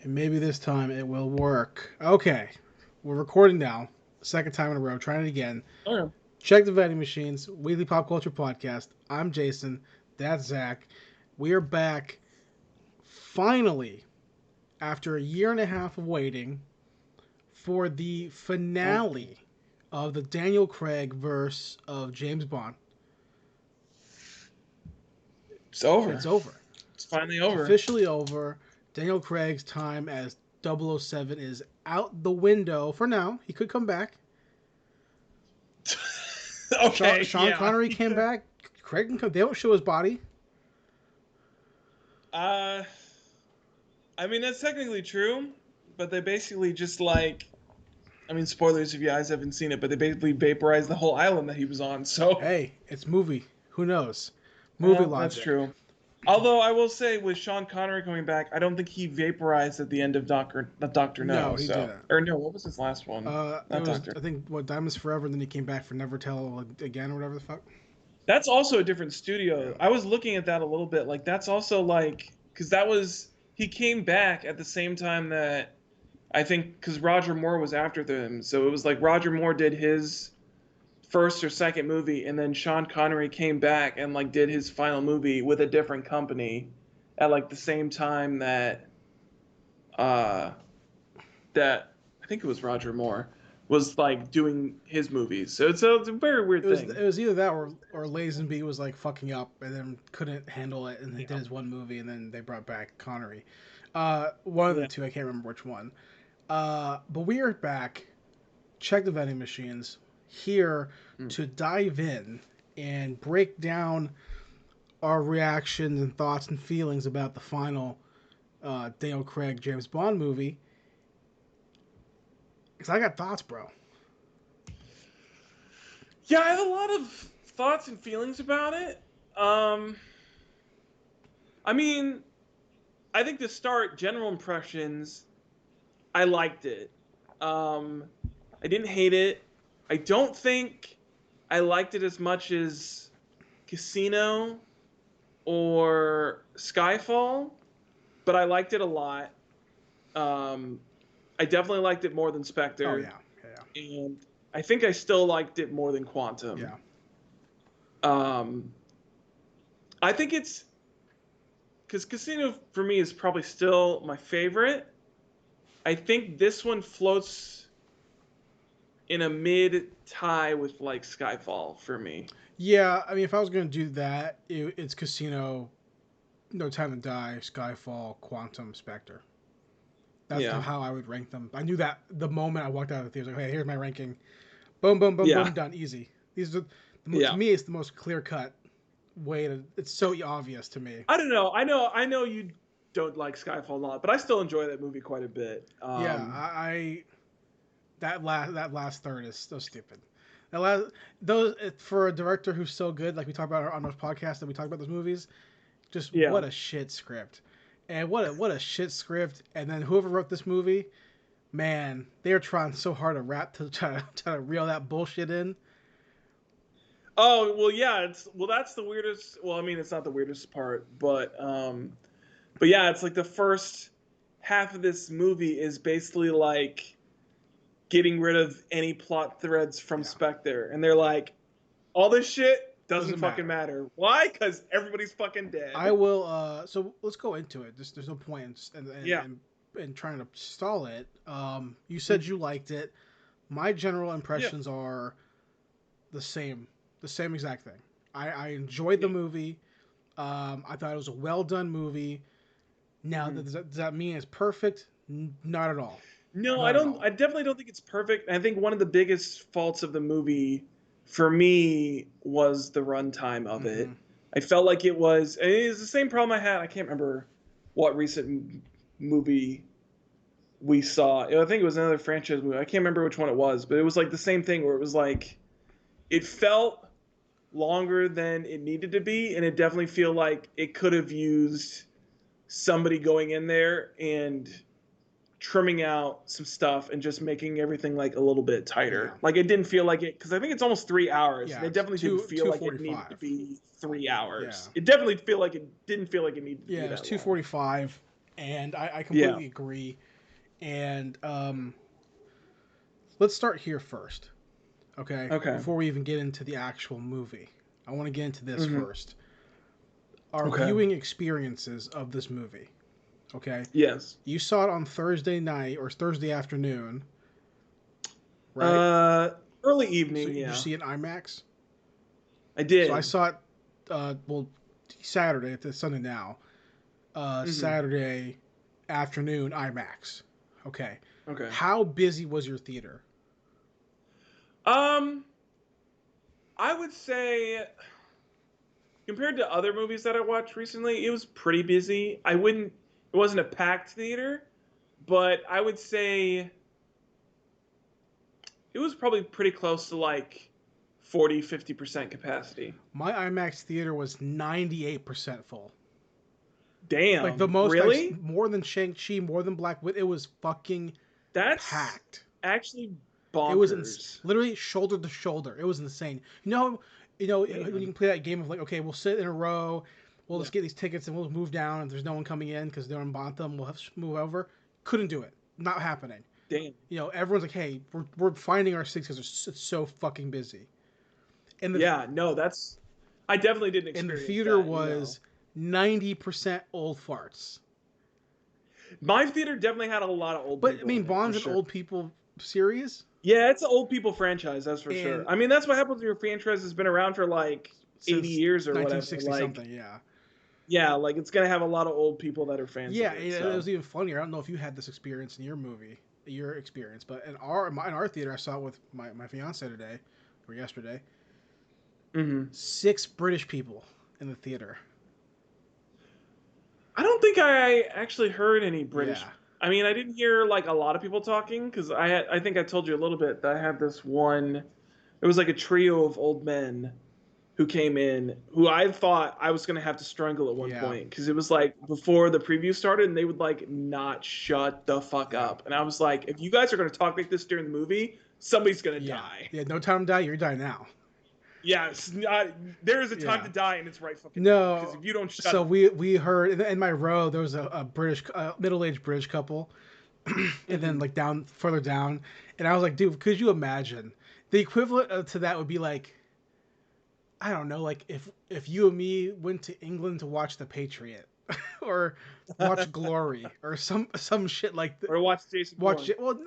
And maybe this time it will work. Okay, we're recording now. Second time in a row. Trying it again. Okay. Check the vending machines. Weekly pop culture podcast. I'm Jason. That's Zach. We are back finally after a year and a half of waiting for the Finally. finale of the Daniel Craig verse of James Bond. It's over. It's over. It's finally It's over. officially over. Daniel Craig's time as 007 is out the window for now. He could come back. Okay, Sean yeah. Connery came back. Craig can come. They don't show his body. Uh, I mean that's technically true, but they basically just spoilers if you guys haven't seen it, but they basically vaporized the whole island that he was on. So, Hey, it's movie. Who knows? Movie well, that's logic. true. Although I will say, with Sean Connery coming back, I don't think he vaporized at the end of Doctor No, No. he So, didn't. or no, what was his last one? It Not was Doctor. I think what Damas Forever, and then he came back for Never Tell Again or whatever the fuck. That's also a different Yeah. studio. I was looking at that a little bit. Like that's also like because that was he came back at the same time that I think because Roger Moore was after them. So it was like Roger Moore did his first or second movie, and then Sean Connery came back and like did his final movie with a different company at like the same time uh that I think it was Roger Moore was like doing his movies. So it's a very weird It thing. was either that or Lazenby was like fucking up and then couldn't handle it, and he did Yeah. his one movie, and then they brought back Connery. One of the Yeah. two. I can't remember which one. But we are back. Check the vending machines here Mm. to dive in and break down our reactions and thoughts and feelings about the final Daniel Craig James Bond movie. Because I got thoughts, bro. Yeah, I have a lot of thoughts and feelings about it. Um, I mean, I think to start, general impressions, I liked it. Um, I didn't hate it. I don't think I liked it as much as Casino or Skyfall, but I liked it a lot. Um, I definitely liked it more than Oh Spectre, yeah, yeah, and I think I still liked it more than yeah. Quantum. Um, I think it's because Casino for me is probably still my favorite. I think this one floats in a mid tie with like Skyfall for me. Yeah, I mean, if I was gonna do that, it's Casino, No Time to Die, Skyfall, Quantum, Spectre. That's Yeah, how I would rank them. I knew that the moment I walked out of the theater. Like, hey, here's my ranking. Boom, boom, boom, yeah, boom, done, easy. These are to yeah. me, it's the most clear cut way to. It's so obvious to me. I don't know. I know you don't like Skyfall a lot, but I still enjoy that movie quite a bit. Yeah, I that last third is so stupid. That last those for a director who's so good, like we talk about on our podcast that we talk about those movies. Just Yeah. what a shit script, and what a shit script. And then whoever wrote this movie, man, they are trying so hard to try to reel that bullshit in. Oh well, yeah. It's well, that's the weirdest. Well, I mean, it's not the weirdest part, but yeah, it's like the first half of this movie is basically like getting rid of any plot threads from Yeah, Spectre, and they're like, all this shit doesn't doesn't fucking matter. matter. Why? Because everybody's fucking I dead. will. So let's go into it. There's no point in Yeah. trying to stall it. You Mm. said you liked it. My general Yeah. impressions are the same, the same exact thing. I enjoyed the Yeah. movie. I thought it was a well done movie. Now, Mhm. does that mean it's perfect? Not at all. No, I Not at don't. all. I definitely don't think it's perfect. I think one of the biggest faults of the movie, for me, was the runtime of Mm-hmm. it. I felt like it was. It's the same problem I had. I can't remember what recent movie we saw. I think it was another franchise movie. I can't remember which one it was, but it was like the same thing where it was like it felt longer than it needed to be, and it definitely feel like it could have used somebody going in there and trimming out some stuff and just making everything like a little bit Yeah. tighter. Like it didn't feel like it because I think it's almost 3 hours, and Yeah. it It's definitely didn't two feel two like forty it needed to five. be three Yeah. hours. It definitely feel like it didn't feel like it needed to Yeah. be It was that two long. forty five. And I Yeah. completely agree. And let's start here first, okay? Okay. Before we even get into the actual movie, I want to get into this Hmm. first. Our Okay. viewing experiences of this movie, okay? Yes. You saw it on Thursday night or Thursday afternoon, right? Uh, Early So evening. did you Yeah, see it in IMAX? I So I did. saw it, well, Saturday. It's Sunday now. Hmm. Saturday afternoon IMAX. Okay. Okay. How busy was your theater? Um, I would say compared to other movies that I watched recently, it was pretty busy. I wouldn't. It wasn't a packed theater, but I would say it was probably pretty close to like 40-50% capacity. My IMAX theater was 98% full. Like the Damn, most really? more than Shang-Chi, more than Black Widow. It was fucking That's packed. actually It was bonkers. literally shoulder to shoulder. It was insane. You know when you Man. can play that game of like, okay, we'll sit in a row, we'll Yeah. just get these tickets and we'll move down. If there's no one coming in because they're in Bantam, we'll have to move over. Couldn't do it. Not happening. Damn. Everyone's like, hey, we're finding our seats because it's so fucking busy. And the Yeah. No, that's. I definitely didn't and the experience theater that. You know, was 90% old farts. my theater definitely had a lot of old But I people mean, in it for Bond's an sure. old people series, Yeah, it's an old people franchise, that's for sure. and I mean, that's what happens when your franchise has been around for like 80 since years or whatever. 1960 Like, something, yeah. yeah, like it's gonna have a lot of old people that are fans Yeah, of it. it So, was even funnier. I don't know if you had this experience in your experience, but in our theater, I saw it with my fiance today or yesterday. hmm. 6 British people in the theater. I don't think I actually heard any British. Yeah, I mean, I didn't hear like a lot of people talking because I think I told you a little bit that I had this one. It was like a trio of old men who came in who I thought I was gonna have to strangle at one yeah, point because it was like before the preview started and they would like not shut the fuck yeah, up and I was like, if you guys are gonna talk like this during the movie, somebody's gonna yeah, die. yeah. No time to die. You're dying now. Yes, there is a time Yeah. to die and it's right fucking now because No. if you don't shut So up. we heard in my row there was a British middle-aged British couple, and then Hmm. like down further down, and I was like, dude, could you imagine the equivalent to that would be like, I don't know, like if you and me went to England to watch The Patriot, or watch Glory, or some shit like that. Or watch Jason Watch Bourne. it. Well,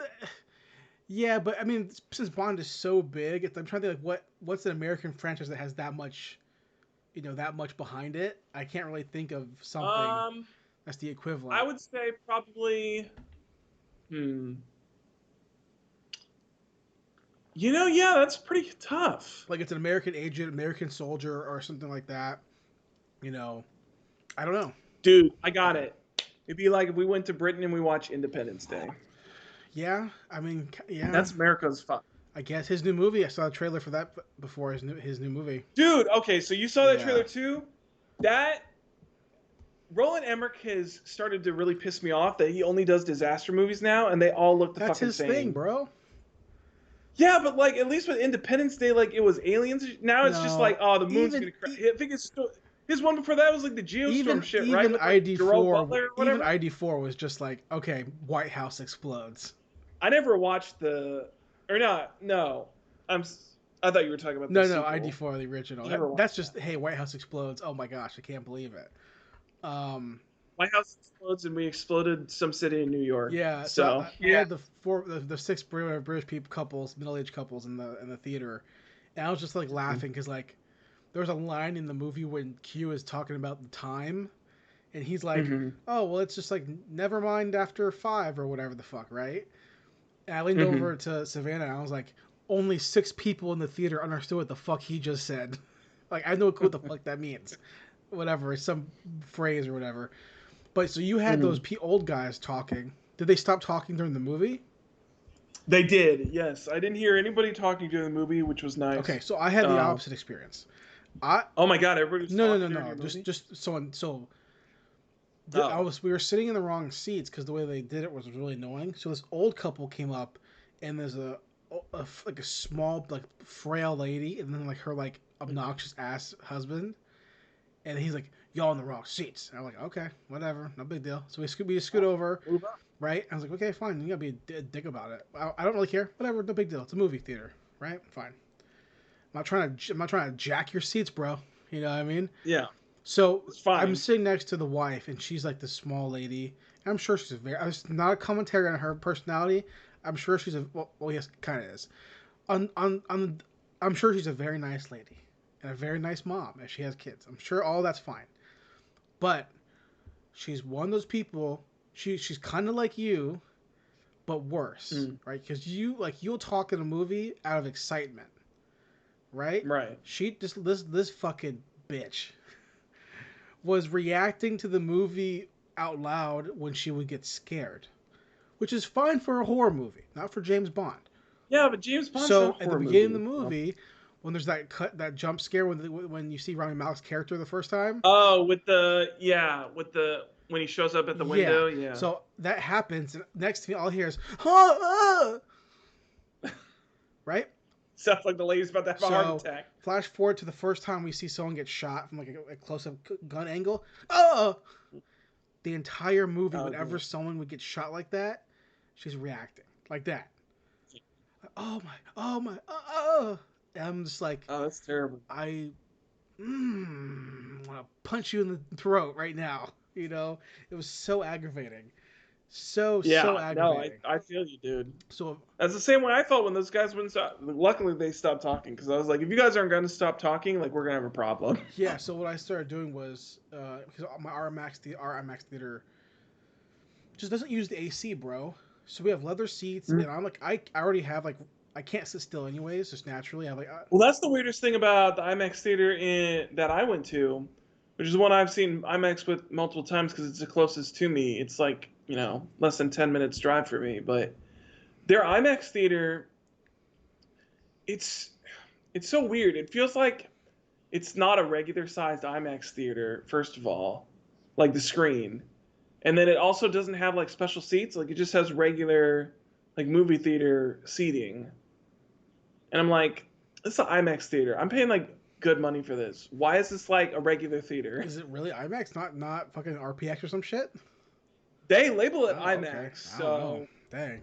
yeah, but I mean, since Bond is so big, I'm trying to think like what's an American franchise that has that much, that much behind it. I can't really think of something um that's the I equivalent. would say probably hmm yeah, that's pretty tough. Like it's an American agent, American soldier, or something like that. You know, I don't know. Dude, I got it. It'd be like if we went to Britain and we watched Independence Day. Yeah, I mean, yeah. That's America's fun. I guess his new movie. I saw a trailer for that before his new movie. Dude, okay, so you saw that Yeah, trailer too? That Roland Emmerich has started to really piss me off that he only does disaster movies now and they all look the that's fucking his thing, same. bro. Yeah, but like at least with Independence Day, like it was aliens. Now it's just like, No, oh, the moon's even gonna crash. I think his one before that was like the Geostorm even shit, right? even With like ID Gerald four Butler or even whatever. ID4 was just like, okay, White House explodes. I never watched or not. No, I'm. I thought you were talking about the No, sequel. ID4 the original. I never That's watched that. just, hey, White House explodes. Oh my gosh, I can't believe it. Um, My house explodes and we exploded some city in New York. yeah. So So we had the 6 British people couples, middle aged couples in the theater, and I was just like laughing because like there was a line in the movie when Q is talking about the time, and he's like, hmm. "Oh well, it's just like never mind after 5 or whatever the fuck, right?" And I leaned Hmm. over to Savannah and I was like, "Only 6 people in the theater understood what the fuck he just said." Like I know what the fuck that means, whatever, some phrase or whatever. But so you had those Hmm. old guys talking. Did they stop talking during the movie? They did, yes. I didn't hear anybody talking during the movie, which was Okay, nice. so I had the Uh, opposite experience. I oh my god, everybody was No, no, no, talking during no. your Just movie. just so I Oh, was we were sitting in the wrong seats because the way they did it was really annoying. So this old couple came up, and there's like a small like frail lady, and then like her like mhm. obnoxious ass husband, and he's like, y'all in the wrong seats. And I'm like, okay, whatever, no big deal. So we scoot over, Move up. right? I was like, okay, fine. You gotta be a dick about it. I don't really care. Whatever, no big deal. It's a movie theater, right? Fine. I'm not trying to jack your seats, bro. You know what I mean? Yeah, So it's I'm fine. sitting next to the wife, and she's like this small lady. I'm sure she's a very. It's not a commentary on her personality. I'm sure she's a. Well yes, kind of is. On. I'm sure she's a very nice lady and a very nice mom if she has kids. I'm sure all that's fine. But she's one of those people. She's kind of like you, but worse, Mm, right? Because you'll talk in a movie out of excitement, right? right. She just this fucking bitch was reacting to the movie out loud when she would get scared, which is fine for a horror movie, not for James Bond. Yeah, but James Bond's not So a at the horror beginning of the movie. No. movie, when there's that jump scare when you see Rami Malek's character the first time, Oh, with the when he shows up at the yeah. window, yeah. So that happens, and next to me, all I hear is ah, right. Sounds like the lady's about to have a heart So attack. flash forward to the first time we see someone get shot from like a close up gun angle. Oh, the entire movie, Oh, whenever damn. someone would get shot like that, she's reacting like that. Oh my, oh my, and I'm just like, Oh, that's terrible. I want to punch you in the throat right now. You know, it was so aggravating, so Yeah, no, aggravating. I feel you, dude. So That's the same way I felt when those guys wouldn't stop. Luckily, they stopped talking because I was like, if you guys aren't going to stop talking, like we're gonna have a problem. yeah, so what I started doing was because my RMAX theater just doesn't use the AC, bro. So we have leather seats, Mm. and I'm like, I already have like I can't sit still anyways, just naturally. I'm like, Well, that's the weirdest thing about the IMAX theater that I went to, which is one I've seen IMAX with multiple times because it's the closest to me. It's like less than 10 minutes drive for me, but their IMAX theater, it's it's so weird. It feels like it's not a regular sized IMAX theater, first of all, like the screen. And then it also doesn't have like special seats, like it just has regular like movie theater seating. And I'm like, this is an IMAX theater. I'm paying like good money for this. Why is this like a regular theater? is it really IMAX, not fucking RPX or some shit? They label it Oh, okay. IMAX, I don't know. so Dang.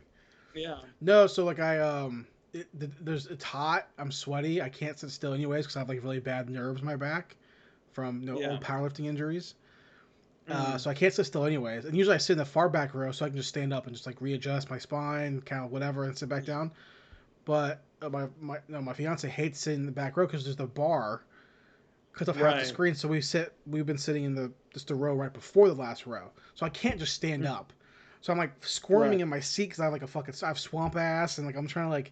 yeah. No, so like it's hot. I'm sweaty. I can't sit still anyways because I have like really bad nerves in my back from Yeah. old powerlifting injuries. Mm. So I can't sit still anyways. And usually I sit in the far back row so I can just stand up and just like readjust my spine, kind of whatever, and sit back down. But my fiance hates sitting in the back row because there's the bar because of half the Right. screen. So we've been sitting in the row right before the last row. So I can't just stand Mm. up. So I'm like squirming Right. in my seat because I have like I have swamp ass and like I'm trying to like.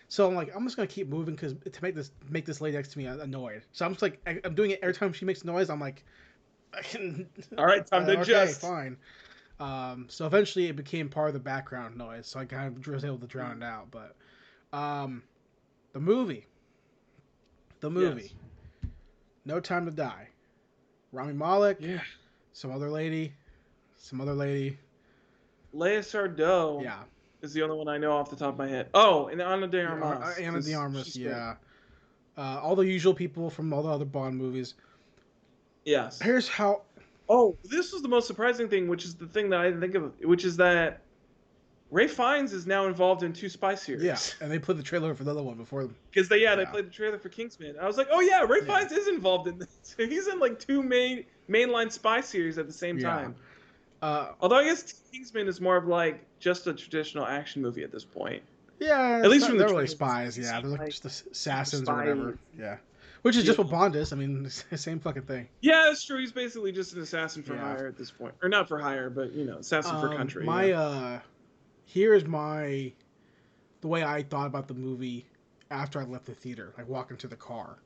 So I'm like I'm just gonna keep moving because to make this lady next to me annoyed. So I'm just like I'm doing it every time she makes noise. I'm like, All right, time to okay, adjust. fine. So eventually it became part of the background noise, so I kind of was able to drown Mm. it out. But um, the movie, the movie, Yes. No Time to Die. Rami Malek, Yeah. some other lady. Leia Sardot Yeah, is the only one I know off the top of my head. Oh, and Ana de yeah, Armas, Anna de because Armas. she's great. Yeah, all the usual people from all the other Bond movies. Yes. Here's how. Oh, this was the most surprising thing, which is the thing that I didn't think of, which is that Ray Fiennes is now involved in two spy Yeah, series. and they put the trailer for the other one before them. Because they Yeah, played the trailer for Kingsman. I was like, oh yeah, Ray yeah, Fiennes is involved in this. He's in like two mainline spy series at the same yeah. time. Uh, Although I guess Kingsman is more of like just a traditional action movie at this point. Yeah, At least from the they're really trailers, spies. they Yeah, seem they're like like just super assassins or spy. whatever. Yeah, which is Yeah. just what Bond is. I mean, it's the same fucking thing. Yeah, that's true. He's basically just an assassin for Yeah. hire at this point, or not for hire, but assassin for country. Yeah. My here's my the way I thought about the movie after I left the theater, like walking to the car.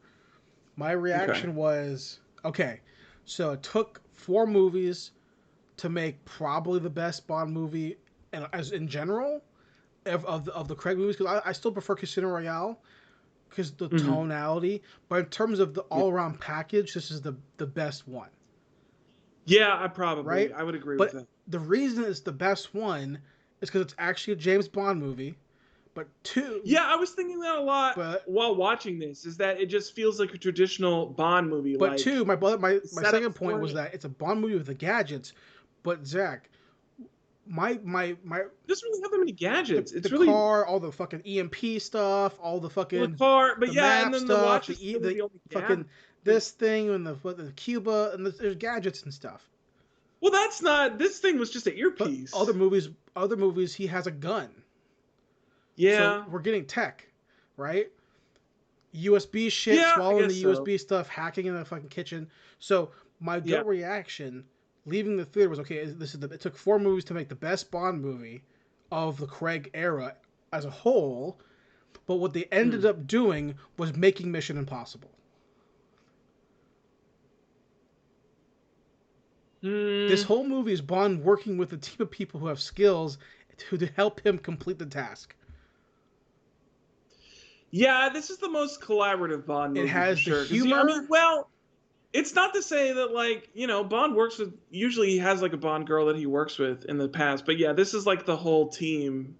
My Okay. reaction was okay. So it took 4 movies to make probably the best Bond movie, and as in general of the Craig movies, because I still prefer Casino Royale because the Hmm. tonality. But in terms of the Yeah. all around package, this is the best one, Yeah, right? I would agree with But that. the reason it's the best one is because it's actually a James Bond movie, But two, Yeah, I was thinking that a lot but while watching this. Is that it just feels like a traditional Bond movie? but Like two, the my setup second point for was it that it's a Bond movie with the gadgets. But Zach, my doesn't really have that many gadgets. the It's really car, all the fucking EMP stuff, all the the fucking car, but the yeah, and map then the stuff, watch is really the the only fucking gadget. this thing and the Cuba and there's gadgets and stuff. Well, that's not. This thing was just an But earpiece. other movies, he has a gun. So Yeah, we're getting tech, right? USB shit, yeah, I swallowing guess the so. USB stuff, hacking in the fucking kitchen. So my Yeah. gut reaction leaving the theater was okay. It took 4 movies to make the best Bond movie of the Craig era as a whole, but what they ended Mm. up doing was making Mission Impossible. This Hmm. whole movie is Bond working with a team of people who have skills to help him complete the task. Yeah, this is the most collaborative Bond It movie for has the sure. Because I mean, humor. well, it's not to say that like Bond works with. Usually, he has like a Bond girl that he works with in the past, but yeah, this is like the whole team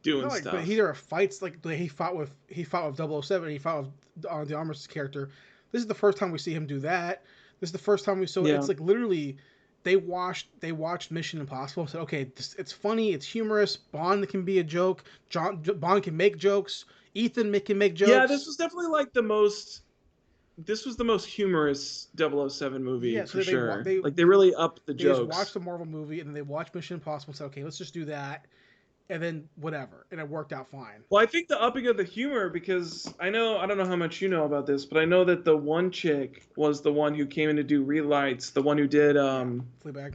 No, doing like, but he stuff. there are fights like he fought with 007, he fought with the Armor's character. This is the first time we see him do that. This is the first time we saw. Yeah. It's like literally they watched Mission Impossible and said, okay, it's funny, it's humorous. Bond can be a joke. Bond can make jokes. Can make Yeah, this jokes. was definitely like the most. This was the most humorous 007 movie Yeah, for so sure. Like they really upped the they just watched jokes. the Marvel movie and then they watched Mission Impossible and said, okay, let's just do that, and then whatever, and it worked out fine. Well, I think the upping of the humor because I don't know how much you know about this, but I know that the one chick was the one who came in to do relights, the one who did Yeah, Fleabag. Fleabag.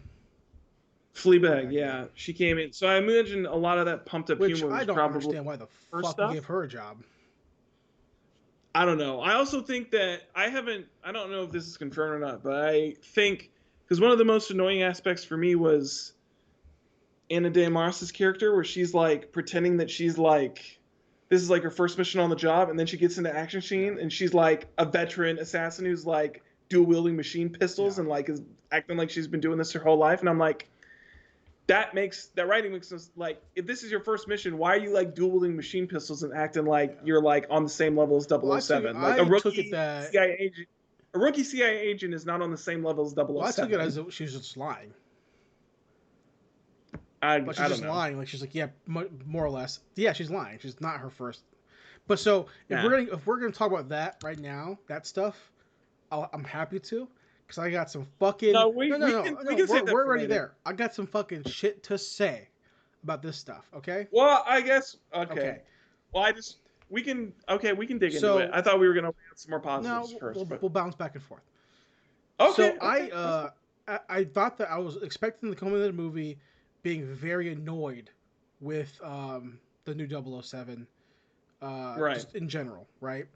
Fleabag, yeah. Yeah, she came in. So I imagine a lot of that pumped up Which humor I was don't probably understand why the her fuck you stuff. gave her a job. I don't know. I also think that I don't know if this is confirmed or not, but I think because one of the most annoying aspects for me was Anna de Armas's character, where she's like pretending that she's like this is like her first mission on the job, and then she gets into action Yeah, scene, and she's like a veteran assassin who's like dual wielding machine pistols, yeah. and like is acting like she's been doing this her whole life, and I'm like, that writing makes us like if this is your first mission, why are you like dual wielding machine pistols and acting like Yeah. you're like on the same level as Well, 007? Like I took it that A rookie CIA agent is not on the same level as well, I took it as 007. she was just lying, but she's I don't just know. lying. Like she's like, yeah, more or less. Yeah, she's lying. She's not her first. But so Yeah. if we're gonna talk about that right now, that stuff, I'm happy to, because I got some fucking No, we no. can save that We're for already later. there. I got some fucking shit to say about this stuff. Okay. Well, I guess okay. Okay. Well, we can dig into it. So I thought we were gonna add some more no, positives first, but we'll bounce back and forth. So okay, that's fine. I thought that I was expecting to come into the movie being very annoyed with the new 007 Right. just in general, right?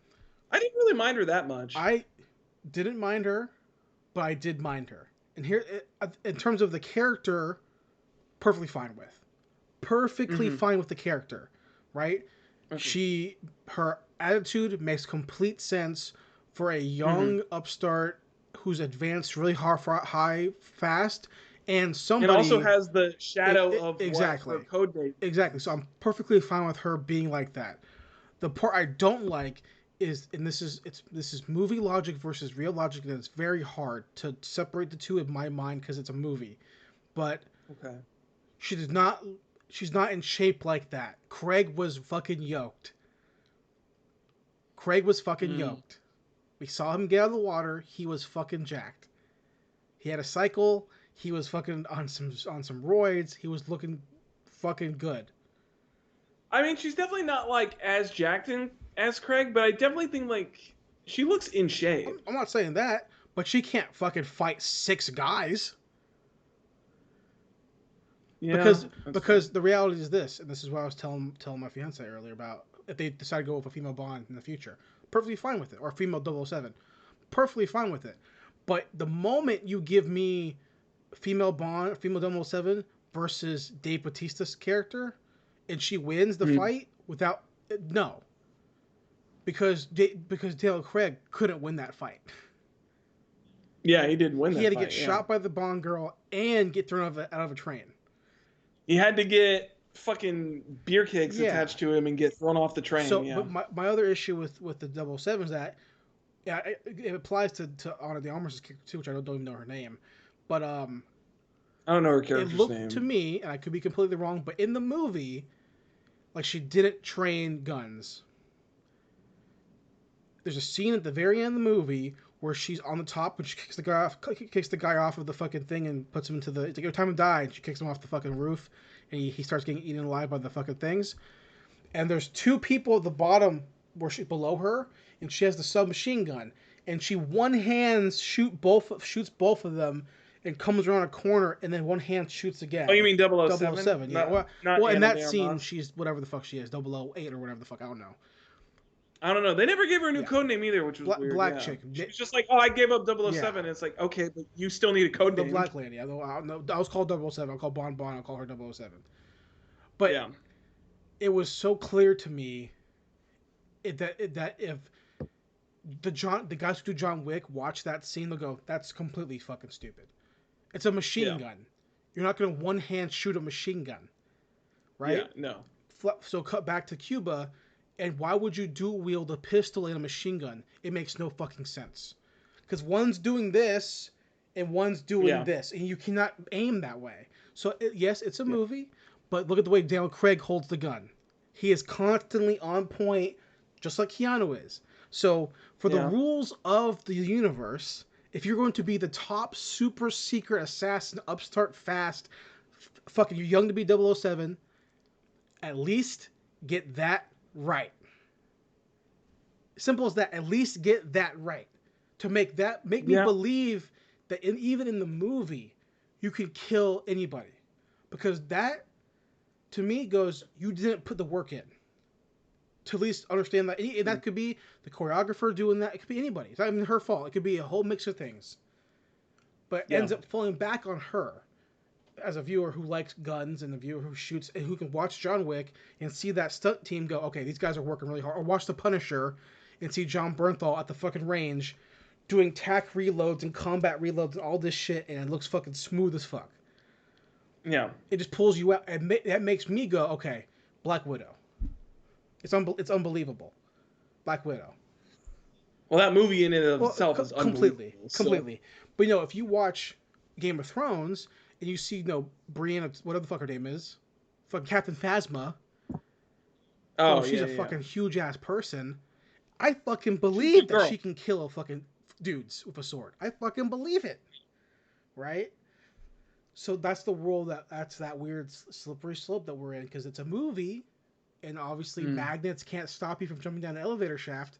I didn't really mind her that much. I didn't mind her, but I did mind her. And here, in terms of the character, perfectly fine with. Perfectly Mm-hmm. fine with the character, right? Okay. Her attitude makes complete sense for a Mm-hmm. young upstart who's advanced really high, fast, and And also somebody. has the shadow of what her Exactly. code name Exactly. So I'm perfectly fine with her being like that. The part I don't like is, and this is movie logic versus real logic, and it's very hard to separate the two in my mind because it's a movie. But Okay. she did not. She's not in shape like that. Craig was fucking yoked. Craig was fucking Mm. yoked. We saw him get out of the water. He was fucking jacked. He had a cycle. He was fucking on some roids. He was looking fucking good. I mean, she's definitely not like as jacked as Craig, but I definitely think like she looks in shape. I'm not saying that, but she can't fucking fight 6 guys. Yeah, that's fair. Because the reality is this, and this is what I was telling my fiance earlier about if they decide to go with a female Bond in the future, perfectly fine with it, or a female 007, perfectly fine with it. But the moment you give me female Bond, female 007 versus Dave Bautista's character, and she wins the Mm. fight without no, because Daniel Craig couldn't win that fight. Yeah, he did win He that had to get fight. Yeah, shot by the Bond girl and get thrown out of a train. he had to get fucking beer kegs Yeah. attached to him and get thrown off the train. So, Yeah. but my other issue with the 007 is that yeah, it applies to Anna de Armas' character too, which I don't even know her name, but I don't know her it character's looked to name. me, and I could be completely wrong, but in the movie, like she didn't train guns. There's a scene at the very end of the movie where she's on the top and she kicks the guy off of the fucking thing and puts him into the. It's like, your time to die, and she kicks him off the fucking roof, and he starts getting eaten alive by the fucking things. And there's two people at the bottom where she below her, and she has the submachine gun, and she one hand shoots both of them, and comes around a corner, and then one hand shoots Oh, you again. mean 007? 007, yeah. Not Well, in Anna that de scene, Armas. she's whatever the fuck she is, 008 or whatever the fuck, I don't know. I don't know. They never gave her a new Yeah, code name either, which was weird. black Yeah. chick. She was just like, "Oh, I gave up Yeah, 007." And it's like, okay, but you still need a code the name. black lady. I was called 007. I'll call Bon. I'll call her 007. But Yeah. it was so clear to me that if the guys who do John Wick watch that scene, they'll go, "That's completely fucking stupid. It's a machine Yeah. gun. You're not gonna one hand shoot a machine gun, Yeah. right?" No. So cut back to Cuba, and why would you dual wield a pistol and a machine gun? It makes no fucking sense. Because one's doing this and one's doing Yeah. this, and you cannot aim that way. So yes, it's a Yeah. movie, but look at the way Daniel Craig holds the gun. He is constantly on point, just like Keanu is. So for the Yeah. rules of the universe, if you're going to be the top super secret assassin, upstart fast, fucking you're young to be 007, at least get that right. Simple as that. At least get that right. To make me Yeah. believe that even in the movie, you can kill anybody. Because that, to me, goes, you didn't put the work in. To at least understand that. And that could be the choreographer doing that. It could be anybody. It's not even her fault. It could be a whole mix of things. But it Yeah. ends up falling back on her as a viewer who likes guns and a viewer who shoots and who can watch John Wick and see that stunt team go, okay, these guys are working really hard. Or watch The Punisher and see John Bernthal at the fucking range doing tack reloads and combat reloads and all this shit, and it looks fucking smooth as fuck. Yeah. It just pulls you out, and that makes me go, okay, Black Widow. It's unbelievable. Black Widow. Well, that movie in and of Well, itself is completely, unbelievable. So, completely. But if you watch Game of Thrones and you see, Brienne, whatever the fuck her name is, fucking Captain Phasma. oh She's yeah, a yeah. fucking huge ass person. I fucking She's a believe good that girl. she can kill a fucking dudes with a sword. I fucking believe it. Right? So that's the world that's that weird slippery slope that we're in because it's a movie, and obviously Mm. magnets can't stop you from jumping down an elevator shaft.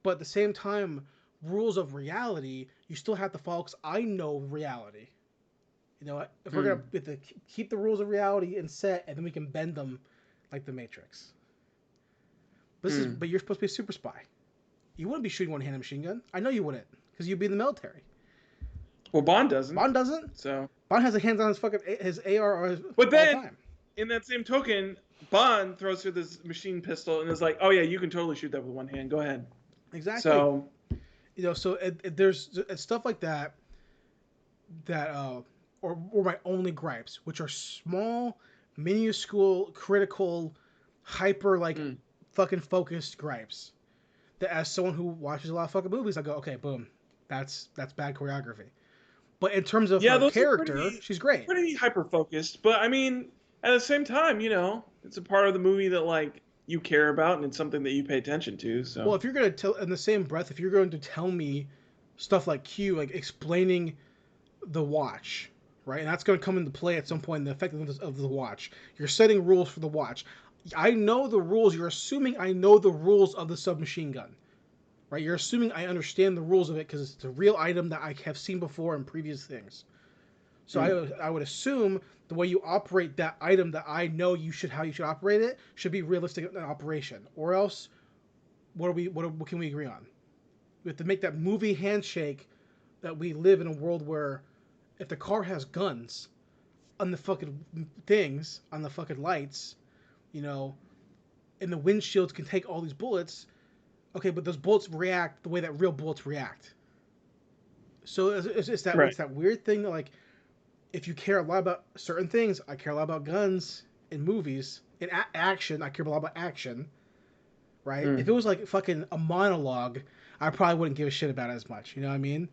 But at the same time, rules of reality you still have to follow. Because I know reality. If we're gonna keep the rules of reality in set, and then we can bend them, like the Matrix. But you're supposed to be a super spy. You wouldn't be shooting one-handed machine gun. I know you wouldn't, because you'd be in the military. Well, Bond doesn't. Bond doesn't. So. Bond has a hands on his AR But all the then, time. in that same token, Bond throws her this machine pistol and is like, "Oh yeah, you can totally shoot that with one hand. Go ahead." Exactly. So. So there's stuff like that or my only gripes, which are small, minuscule, critical, hyper fucking focused gripes. That as someone who watches a lot of fucking movies, I go, okay, boom, that's bad choreography. But in terms of Yeah, her those are character, she's great. pretty hyper focused. But I mean, at the same time, it's a part of the movie that you care about and it's something that you pay attention to. So. Well, if you're gonna tell in the same breath, if you're going to tell me stuff like Q, like explaining the watch, right, and that's going to come into play at some point in the effectiveness of the watch. You're setting rules for the watch. I know the rules. You're assuming I know the rules of the submachine gun, right? You're assuming I understand the rules of it because it's a real item that I have seen before in previous things. So I would assume the way you operate that item that I know how you should operate it should be realistic in operation, or else what can we agree on? We have to make that movie handshake that we live in a world where if the car has guns on the fucking things, on the fucking lights, and the windshields can take all these bullets, okay, but those bullets react the way that real bullets react. So it's that Right. it's that weird thing that if you care a lot about certain things, I care a lot about guns, in movies, in action, I care a lot about action, right? If it Mm. was like fucking a monologue, I probably wouldn't give a shit about it as much. You know what I mean?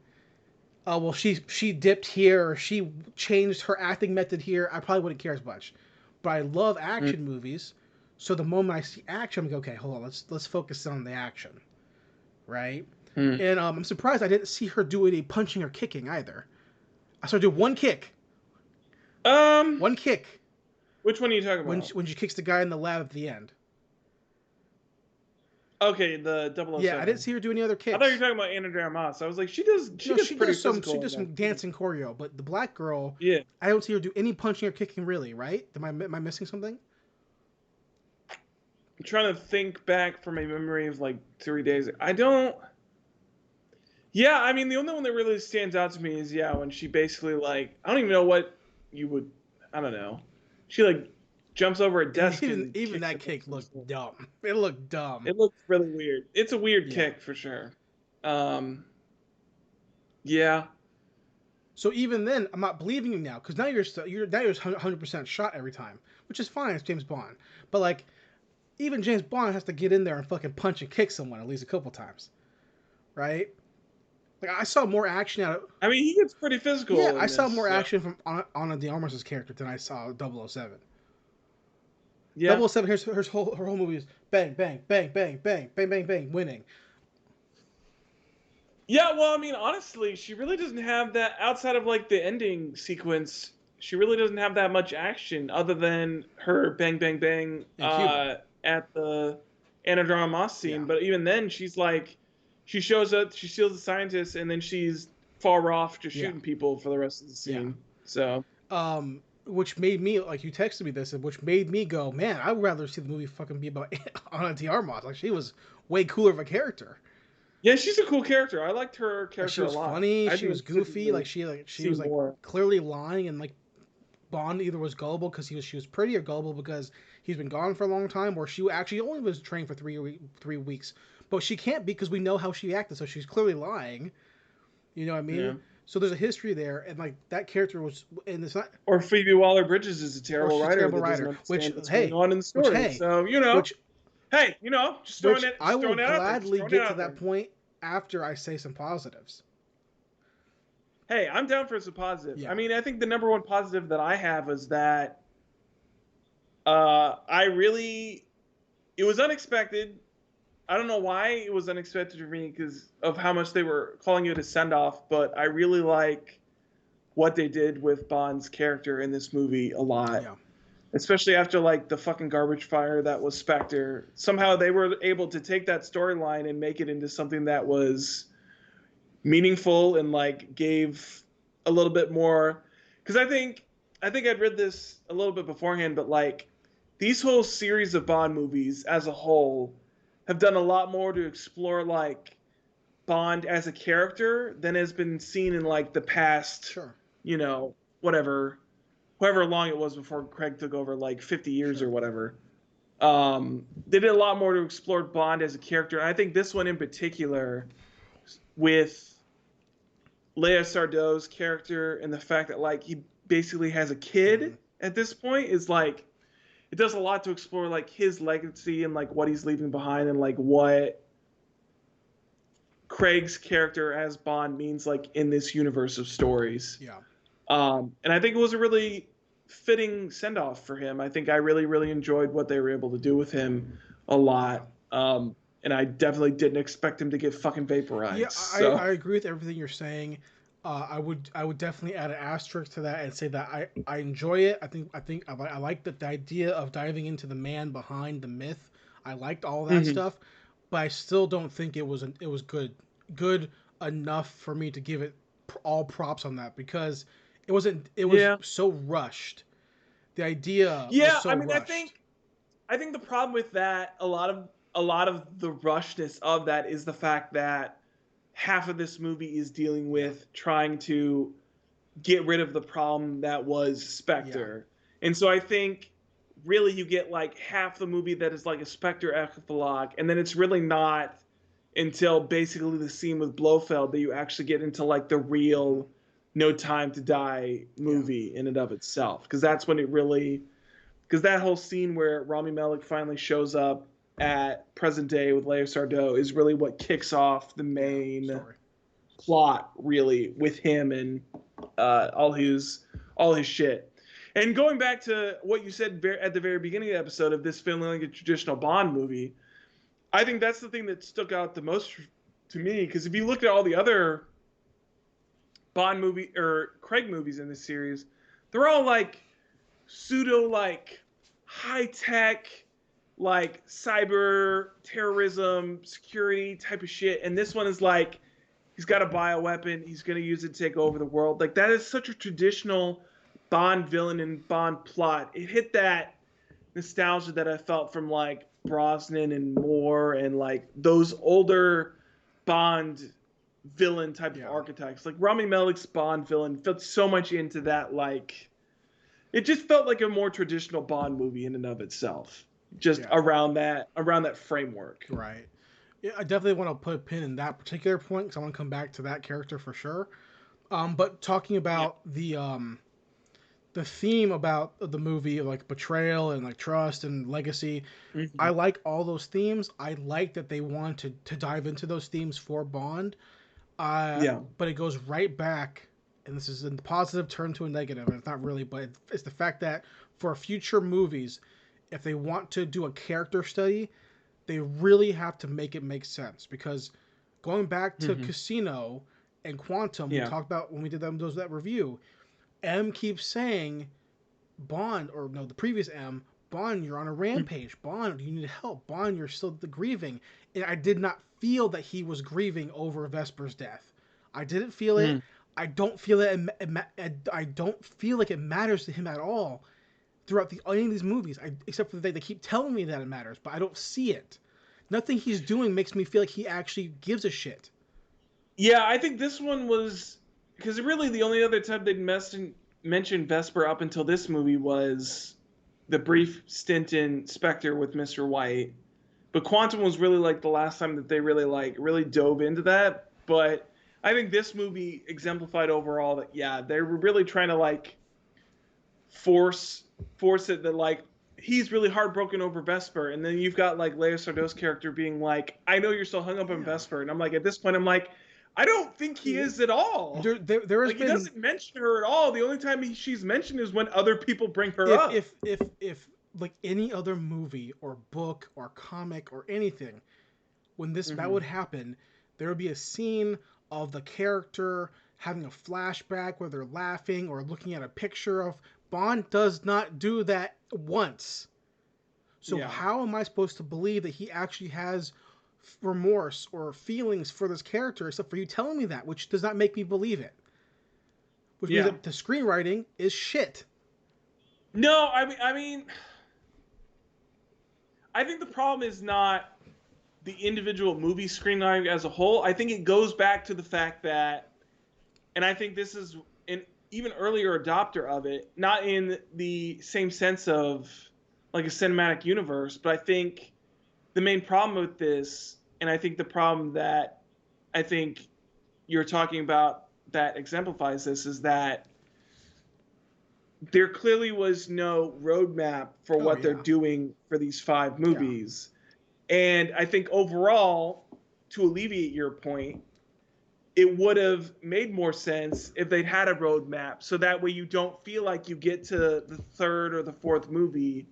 Oh well, she dipped here, or she changed her acting method here. I probably wouldn't care as much. But I love Mm. action movies, so the moment I see action, I'm like, okay, hold on, let's focus on the action, right? Mm. And I'm surprised I didn't see her do any punching or kicking either. I saw her do Um, one kick which one are you talking when about? she kicks the guy in the lab at the end. Okay, the Yeah, I didn't 007. see her do any other I thought you were kicks. talking about Anna Damas. I was like, she No, gets pretty physical in that some too. dancing choreo, but the black girl, Yeah. I don't see her do any punching or kicking really, right? Am I missing something? I'm trying to think back from my memory of like 3 days. I don't. Yeah, I mean, the only one that really stands out to me is yeah, when she basically like I don't even know what you would. I don't know. She like jumps over a desk and Even kicks that the kick person's. looked dumb. It looked dumb. It looks really weird. It's a weird Yeah. kick for sure. Um, yeah. So even then, I'm not believing you now because now you're 100% shot every time, which is fine. It's James Bond, but like even James Bond has to get in there and fucking punch and kick someone at least a couple times, right? Like I saw more action out of I mean, he gets pretty yeah, physical I in saw this. more So action from Ana de Armas' character than I saw 007. yeah. 007, her whole movie is bang, bang, bang, bang, bang, bang, bang, bang, winning. Yeah, well, I mean, honestly, she really doesn't have that outside of like the ending sequence. She really doesn't have that much action other than her bang bang bang In Cuba. at the Anadroma Moss Yeah. scene. But even then, she's like, she shows up, she steals the scientist, and then she's far off just Yeah. shooting people for the rest of the Yeah. scene. So Which made me like you texted me this, which made me go, man, I'd rather see the movie fucking be about Ana de Armas. Like she was way cooler of a character. yeah, she's a cool character. I liked her Like she character a was lot. funny, I'd she be was interested goofy, to she see was like more. clearly lying, and like Bond either was gullible because she was pretty, or gullible because he's been gone for a long time, or she actually only was trained for 3 weeks. But she can't be because we know how she acted, so she's clearly lying. You know what I Yeah. mean? So there's a history there, and like that character was, and it's not, Or Phoebe Waller-Bridges is a or terrible she's a writer terrible that doesn't writer. understand what's going on in the Which story. hey, So which hey, which I just will throwing that out there, just gladly throwing it get to out that there. point after I say some positives. Hey, I'm down for some positives. I Yeah, mean, I think the number one positive that I have is that I really it was unexpected. I don't know why it was unexpected for me because of how much they were calling it a send off, but I really like what they did with Bond's character in this movie a lot. yeah, Especially after like the fucking garbage fire that was Spectre. Somehow they were able to take that storyline and make it into something that was meaningful and like gave a little bit more because I think I'd read this a little bit beforehand, but like these whole series of Bond movies as a whole have done a lot more to explore like Bond as a character than has been seen in like the past, sure, whatever, however long it was before Craig took over, like 50 years sure, or whatever. They did a lot more to explore Bond as a character. And I think this one in particular, with Lea Sardou's character and the fact that like he basically has a mm-hmm. kid at this point, is like it does a lot to explore like his legacy and like what he's leaving behind and like what Craig's character as Bond means like in this universe of stories. Yeah, And I think it was a really fitting send off for him. I think I really, really enjoyed what they were able to do with him a yeah. lot. And I definitely didn't expect him to get fucking Yeah, vaporized. I So, agree with everything you're saying. I would definitely add an asterisk to that and say that I enjoy it. I like the idea of diving into the man behind the myth. I liked all that mhm. stuff, but I still don't think it was good enough for me to give it all props on that because it was Yeah. so rushed. The idea was Yeah, so I mean, rushed. I think the problem with that, a lot of the rushness of that is the fact that half of this movie is dealing Yeah, with trying to get rid of the problem that was yeah, Spectre. And so I think really you get like half the movie that is like a Spectre epilogue, and then it's really not until basically the scene with Blofeld that you actually get into like the mm-hmm. real No Time to Die Yeah, movie in and of itself. Because that's when it really because that whole scene where Rami Malek finally shows up at present day with Leia Sardot is really what kicks off the Yeah, main story. plot, really, with him and all his shit. And going back to what you said at the very beginning of the episode of this feeling like a traditional Bond movie, I think that's the thing that stuck out the most to me. Because if you look at all the other Bond movie or Craig movies in this series, they're all like pseudo like high tech, like cyber terrorism security type of shit, and this one is like he's got a bioweapon, he's gonna use it to take over the world. Like that is such a traditional Bond villain and Bond plot. It hit that nostalgia that I felt from like Brosnan and Moore and like those older Bond villain type of Yeah. archetypes. Like Rami Malek's Bond villain felt so much into that, like it just felt like a more traditional Bond movie in and of itself. Just Yeah. around that framework. Right. Yeah, I definitely want to put a pin in that particular point because I want to come back to that character for sure. But talking Yeah. about the theme about the movie, like betrayal and like trust and legacy, I Mm-hmm. like all those themes. I like that they want to dive into those themes for Bond. Yeah. But it goes right back, and this is a positive turn to a negative, and it's not really, but it's the fact that for future movies, if they want to do a character study, they really have to make it make sense because going back to Mm-hmm. Casino and Quantum, we Yeah. talked about when we did that review. M keeps saying Bond, or no, the previous M, Bond, you're on a rampage. Bond, you need help. Bond, you're still grieving. And I did not feel that he was grieving over Vesper's death. I didn't feel it. Mm. I don't feel it. I don't feel like it matters to him at all throughout any of these movies, except for they keep telling me that it matters, but I don't see it. Nothing he's doing makes me feel like he actually gives a shit. Yeah, I think this one was because really the only other time they'd mentioned Vesper up until this movie was the brief stint in Spectre with Mr. White. But Quantum was really like the last time that they really dove into that. But I think this movie exemplified overall that yeah, they were really trying to like force force it that like he's really heartbroken over Vesper, and then you've got like Leia Sardot's character being like, "I know you're still hung up on Yeah. Vesper," and I'm like, at this point, I'm like, I don't think he is at all. There has Like he been doesn't mention her at all. The only time she's mentioned is when other people bring her if up. like any other movie or book or comic or anything, when that Mm-hmm. would happen, there would be a scene of the character having a flashback where they're laughing or looking at a picture of Bond does not do that once. So Yeah. how am I supposed to believe that he actually has remorse or feelings for this character except for you telling me that, which does not make me believe it. Which means Yeah. that the screenwriting is shit. No, I mean, I think the problem is not the individual movie screenwriting as a whole. I think it goes back to the fact that, and I think this is an even earlier adopter of it, not in the same sense of like a cinematic universe, but I think the main problem with this, and I think the problem that I think you're talking about that exemplifies this, is that there clearly was no roadmap for Oh what they're yeah, doing for these five yeah, movies. And I think overall, to alleviate your point, it would have made more sense if they'd had a roadmap. So that way you don't feel like you get to the third or the fourth movie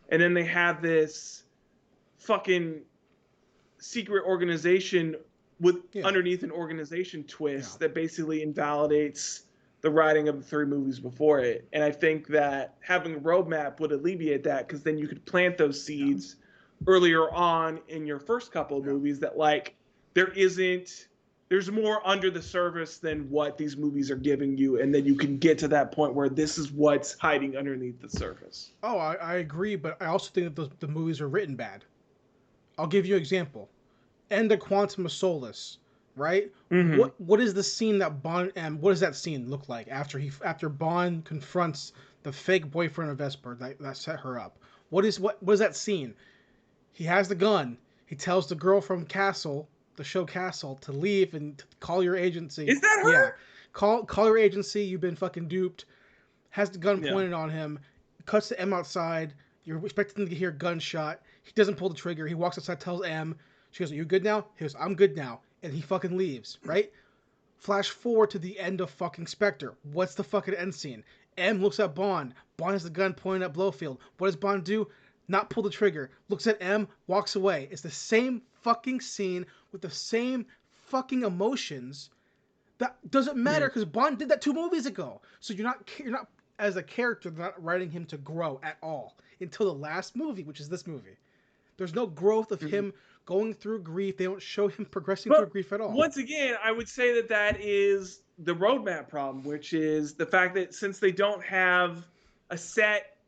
and then they have this fucking secret organization with yeah, underneath an organization yeah, twist that basically invalidates the writing of the three movies before it. And I think that having a roadmap would alleviate that because then you could plant those yeah, seeds earlier on in your first couple of yeah. movies that like there isn't there's more under the surface than what these movies are giving you, and then you can get to that point where this is what's hiding underneath the surface. Oh, I agree, but I also think that the movies are written bad. I'll give you an example. End of Quantum of Solace, right? Mm-hmm. What is the scene that Bond and what does that scene look like after Bond confronts the fake boyfriend of Vesper that set her up? What is that scene? He has the gun. He tells the girl from Castle, the show Castle, to leave and to call your agency. Is that Yeah, her? call your agency. You've been fucking duped. Has the gun Yeah. pointed on him. Cuts to M outside. You're expecting to hear a gunshot. He doesn't pull the trigger. He walks outside, tells M. She goes, "Are you good now?" He goes, "I'm good now," and he fucking leaves. Right? Flash forward to the end of fucking Spectre. What's the fucking end scene? M looks at Bond. Bond has the gun pointed at Blofeld. What does Bond do? Not pull the trigger. Looks at M, walks away. It's the same fucking scene with the same fucking emotions. That doesn't matter because Bond did that 2 movies ago. So you're not as a character, they're not writing him to grow at all until the last movie, which is this movie. There's no growth of him going through grief. They don't show him progressing through But grief at all. once again, I would say that that is the roadmap problem, which is the fact that since they don't have a set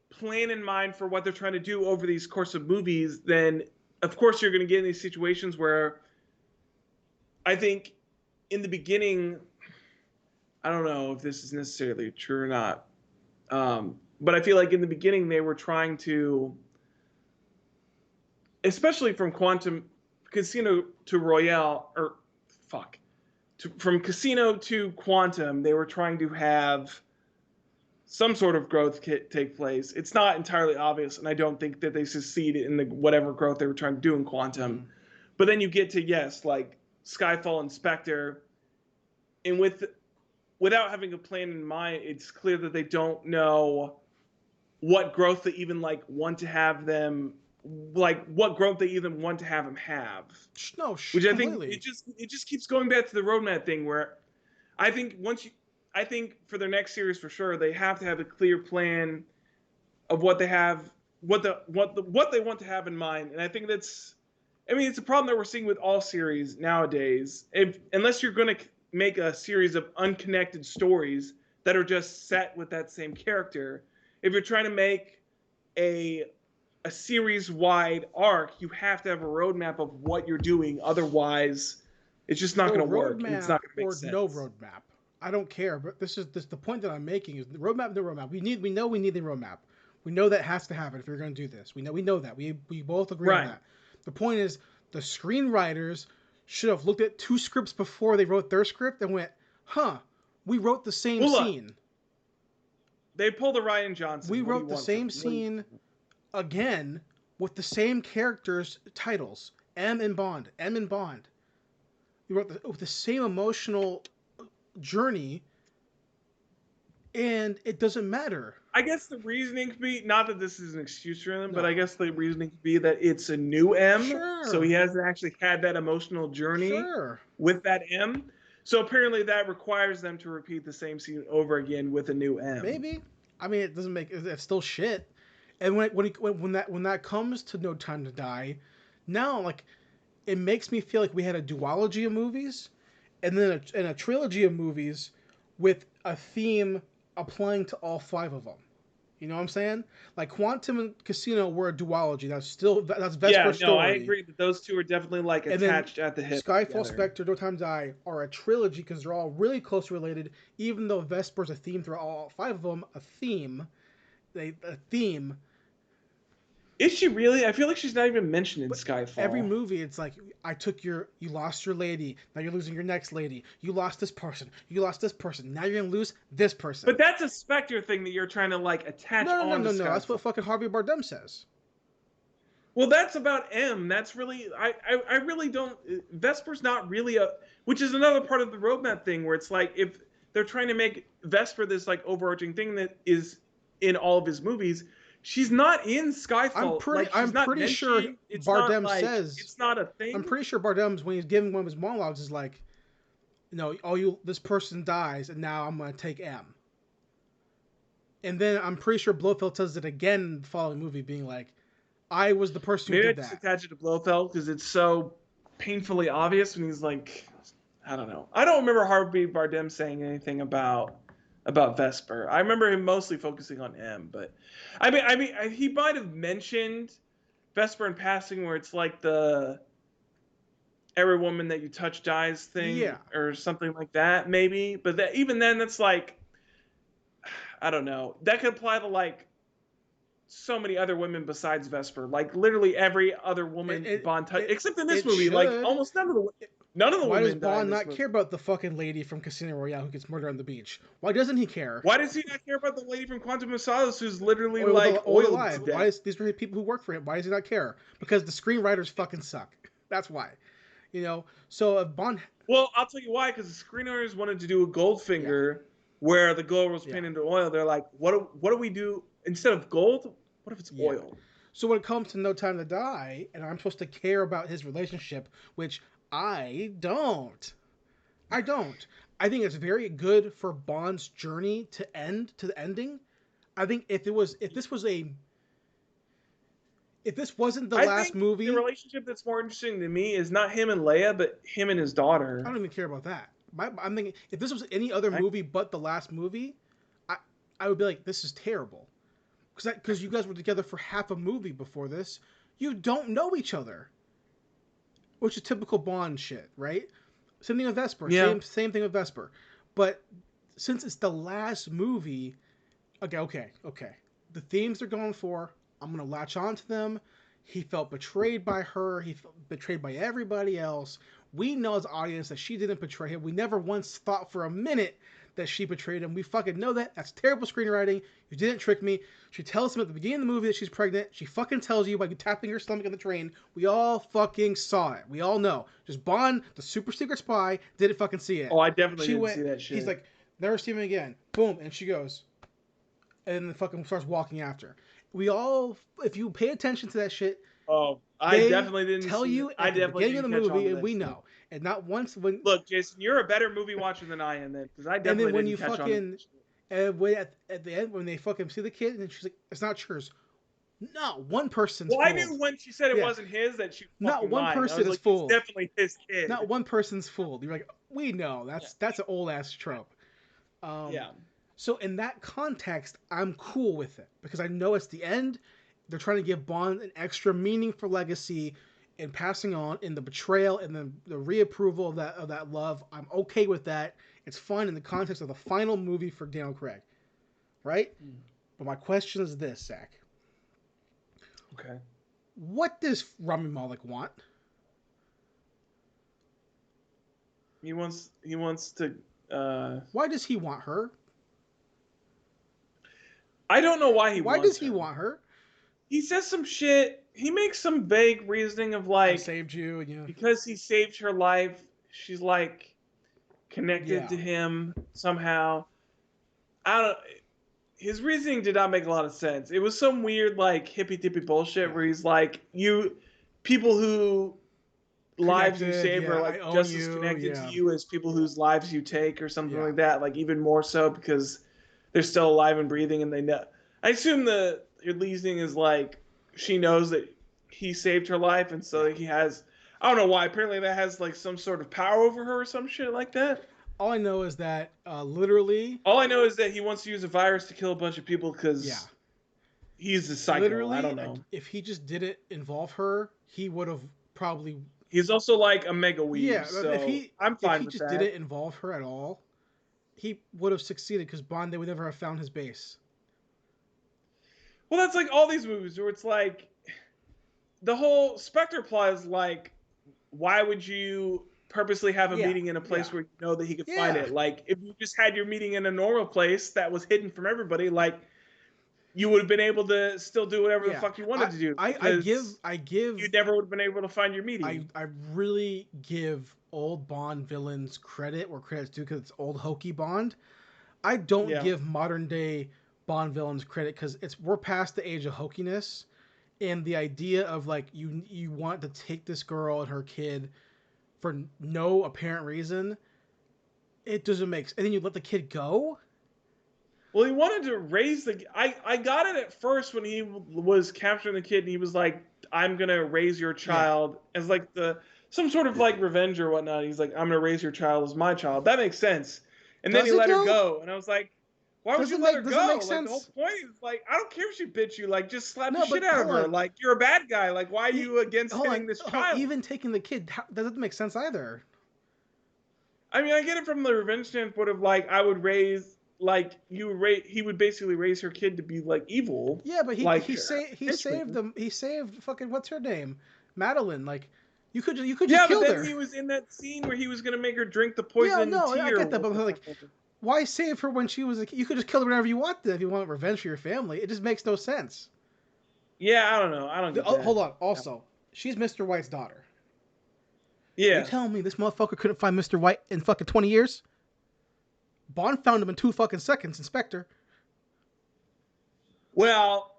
plan in mind for what they're trying to do over these course of movies, then of course you're going to get in these situations where I think in the beginning, I don't know if this is necessarily true or not, but I feel like in the beginning they were trying to, especially from Quantum Casino to Royale, or fuck, from Casino to Quantum, they were trying to have some sort of growth take place. It's not entirely obvious, and I don't think that they succeeded in the whatever growth they were trying to do in Quantum. But then you get to, yes, like Skyfall and Spectre, and without having a plan in mind, it's clear that they don't know what growth they even like want to have them, like what growth they even want to have him have. No, Which I think completely. it just keeps going back to the roadmap thing, where I think I think for their next series for sure they have to have a clear plan of what they have, what they want to have in mind, and I think that's, I mean, it's a problem that we're seeing with all series nowadays. Unless you're going to make a series of unconnected stories that are just set with that same character, if you're trying to make a series wide arc, you have to have a roadmap of what you're doing. Otherwise, it's just not going to work, and it's not going to make Or sense. no roadmap. I don't care, but this the point that I'm making is the roadmap. The roadmap. We know we need the roadmap. We know that has to happen if you're going to do this. We know that. We both agree on Right. that. The point is the screenwriters should have looked at 2 scripts before they wrote their script and went, "Huh, we wrote the same Well, look, scene. they pulled a Ryan Johnson. We What do wrote you the want same from me? scene again with the same characters' titles, M and Bond, M and Bond. We wrote with the same emotional journey, and it doesn't matter." I guess the reasoning could be, not that this is an excuse for him, but I No. guess the reasoning could be that it's a new M, so Sure. he hasn't actually had that emotional journey Sure. with that M. So apparently that requires them to repeat the same scene over again with a new M. Maybe. I mean, it doesn't make it's still shit. And when that comes to No Time to Die, now like it makes me feel like we had a duology of movies, and then a trilogy of movies with a theme applying to all 5 of them. You know what I'm saying? Like Quantum and Casino were a duology. That's Yeah, Vesper's no, I story. agree that those two are definitely like And then attached at the hip Skyfall, together. Spectre, No Time to Die are a trilogy because they're all really close related. Even though Vesper's a theme through all 5 of them, a theme. Is she really? I feel like she's not even mentioned in But every Skyfall. movie, it's like you lost your lady. Now you're losing your next lady. You lost this person. You lost this person. Now you're gonna lose this person. But that's a Spectre thing that you're trying to like attach on to Skyfall. That's what fucking Harvey Bardem says. Well, that's about M. That's really I really don't. Vesper's not really a, which is another part of the roadmap thing where it's like if they're trying to make Vesper this like overarching thing that is in all of his movies, she's not in Skyfall. I'm pretty sure Bardem says it's not a thing. I'm pretty sure Bardem's when he's giving one of his monologues is like, this person dies and now I'm gonna take M. And then I'm pretty sure Blofeld says it again in the following movie, being like, I was the person who Maybe I did just that. attach it to Blofeld because it's so painfully obvious when he's like, I don't know. I don't remember Harvey Bardem saying anything about Vesper. I remember him mostly focusing on M, but I mean, he might have mentioned Vesper in passing, where it's like the every woman that you touch dies thing, Yeah. or something like that, maybe. But that, even then, that's like, I don't know. That could apply to like so many other women besides Vesper. Like literally every other woman Bond touch, except in this movie, like almost none of the. None of the Why does women die in Bond this not movie. care about the fucking lady from Casino Royale who gets murdered on the beach? Why doesn't he care? Why does he not care about the lady from Quantum of Solace who's literally like Oiled oiled to alive. Why death? is these are people who work for him? Why does he not care? Because the screenwriters fucking suck. That's why. You know. So if Bond, Well, I'll tell you why. Because the screenwriters wanted to do a yeah, Goldfinger, where the gold was yeah, painted into oil. They're like, what do we do instead of gold? What if it's yeah. oil? So when it comes to No Time to Die, and I'm supposed to care about his relationship, which I don't. I don't. I think it's very good for Bond's journey to end to the ending. I think if this wasn't the I last think the movie, relationship that's more interesting to me is not him and Leia, but him and his I daughter. don't even care about that. I'm thinking if this was any other I, movie but the last movie, I I would be like, this is terrible because you guys were together for half a movie before this. You don't know each other, which is typical Bond shit, right? Same thing with Vesper. yeah. Same thing with Vesper. But since it's the last movie, okay. The themes they're going for, I'm gonna latch on to them. He felt betrayed by her. He felt betrayed by everybody else. We know as an audience that she didn't betray him. We never once thought for a minute that she betrayed him. We fucking know that. That's terrible screenwriting. You didn't trick me. She tells him at the beginning of the movie that she's pregnant. She fucking tells you by tapping her stomach on the train. We all fucking saw it. We all know. Just Bond, the super secret spy, didn't fucking see it. Oh, I definitely She didn't went. see that He's shit. like, never see him again. Boom, and she goes, and then fucking starts walking after. We all, if you pay attention to that shit, Oh, I they definitely didn't tell see that. you I at the definitely beginning of didn't the catch on movie, to and that we shit. know. And not once when, Look, Jason, you're a better movie watcher than I am, then, because I and then definitely when you didn't catch on to fucking, that shit. and when at the end when they fucking see the kid, and she's like, it's not yours. Not one person's Well, I fooled. knew when she said it Yeah, wasn't his that she was not fucking one lying. I person was is like, it's fooled. definitely his Not kid. one person's fooled. You're like, we know Yeah. that's an old ass trope. Um, Yeah. so in that context, I'm cool with it because I know it's the end. They're trying to give Bond an extra meaning for legacy and passing on in the betrayal and the reapproval of that love. I'm okay with that. It's fun in the context of the final movie for Daniel Craig, right? Hmm. But my question is this, Zach: Okay. what does Rami Malek want? He wants to. Why does he want her? I don't know why he Why does wants he her. want her? He says some shit. He makes some vague reasoning of I like, saved you, and you. because he saved her life, she's like connected Yeah, to him somehow. I don't. His reasoning did not make a lot of sense. It was some weird like hippy dippy bullshit yeah. where he's like, you people who lives you Connected. save are Yeah, like I own just as you. connected to Yeah, you as people whose lives you take or something yeah. like that. Like even more so because they're still alive and breathing and they know. I assume the reasoning is like she knows that he saved her life and so Yeah. like, he has. I don't know why. Apparently that has like some sort of power over her or some shit like that. All I know is that literally, All I know is that he wants to use a virus to kill a bunch of people yeah, because he's a psycho. I literally, don't know. if he just didn't involve her, he would have probably, He's also like a mega weeb, yeah. so I'm If fine he with just that. didn't involve her at all, he would have succeeded because Bond they would never have found his base. Well, that's like all these movies where it's like the whole Spectre plot is like, why would you purposely have a Yeah, meeting in a yeah, place where you know that he could find yeah. it? Like, if you just had your meeting in a normal place that was hidden from everybody, like, you would have been able to still do whatever the Yeah. fuck you wanted to do I because you give never would have been able to find your meeting. I really give old Bond villains credit where credit's due because it's old hokey Bond. I don't Yeah. give modern day Bond villains credit because it's we're past the age of hokiness, and the idea of like you want to take this girl and her kid for no apparent reason, it doesn't make sense. And then you let the kid go. Well, he wanted to raise the. I got it at first when he was capturing the kid, and he was like, "I'm gonna raise your Yeah, child as like the some sort of like revenge or whatnot." He's like, "I'm gonna raise your child as my child." That makes sense. And then he does it let her though? go, and I was like, "Why would you let her Does it make go? Like the whole sense? point is like, I don't care if she bit you. Like, just slap the No, shit but out of hold her. on. Like, you're a bad guy. Like, why are you against Hold on. hitting this child?" Even taking the kid doesn't make sense either. I mean, I get it from the revenge standpoint of like, I would raise like you raise. He would basically raise her kid to be like evil, Yeah, but like he henchman. saved them. He saved fucking what's her name, Madeline. Like, You could just Yeah, but kill then her. he was in that scene where he was gonna make her drink the Yeah, poison no, I tea or get that, what but the like, fuck was it? why save her when she was a kid? You could just kill her whenever you want. Then, if you want revenge for your family, it just makes no sense. Yeah, I don't know. I don't get Oh, that. hold on. Also, she's Mr. White's daughter. You Yeah. telling me this motherfucker couldn't find Mr. White in fucking 20 years? Bond found him in 2 fucking seconds, Inspector. Well,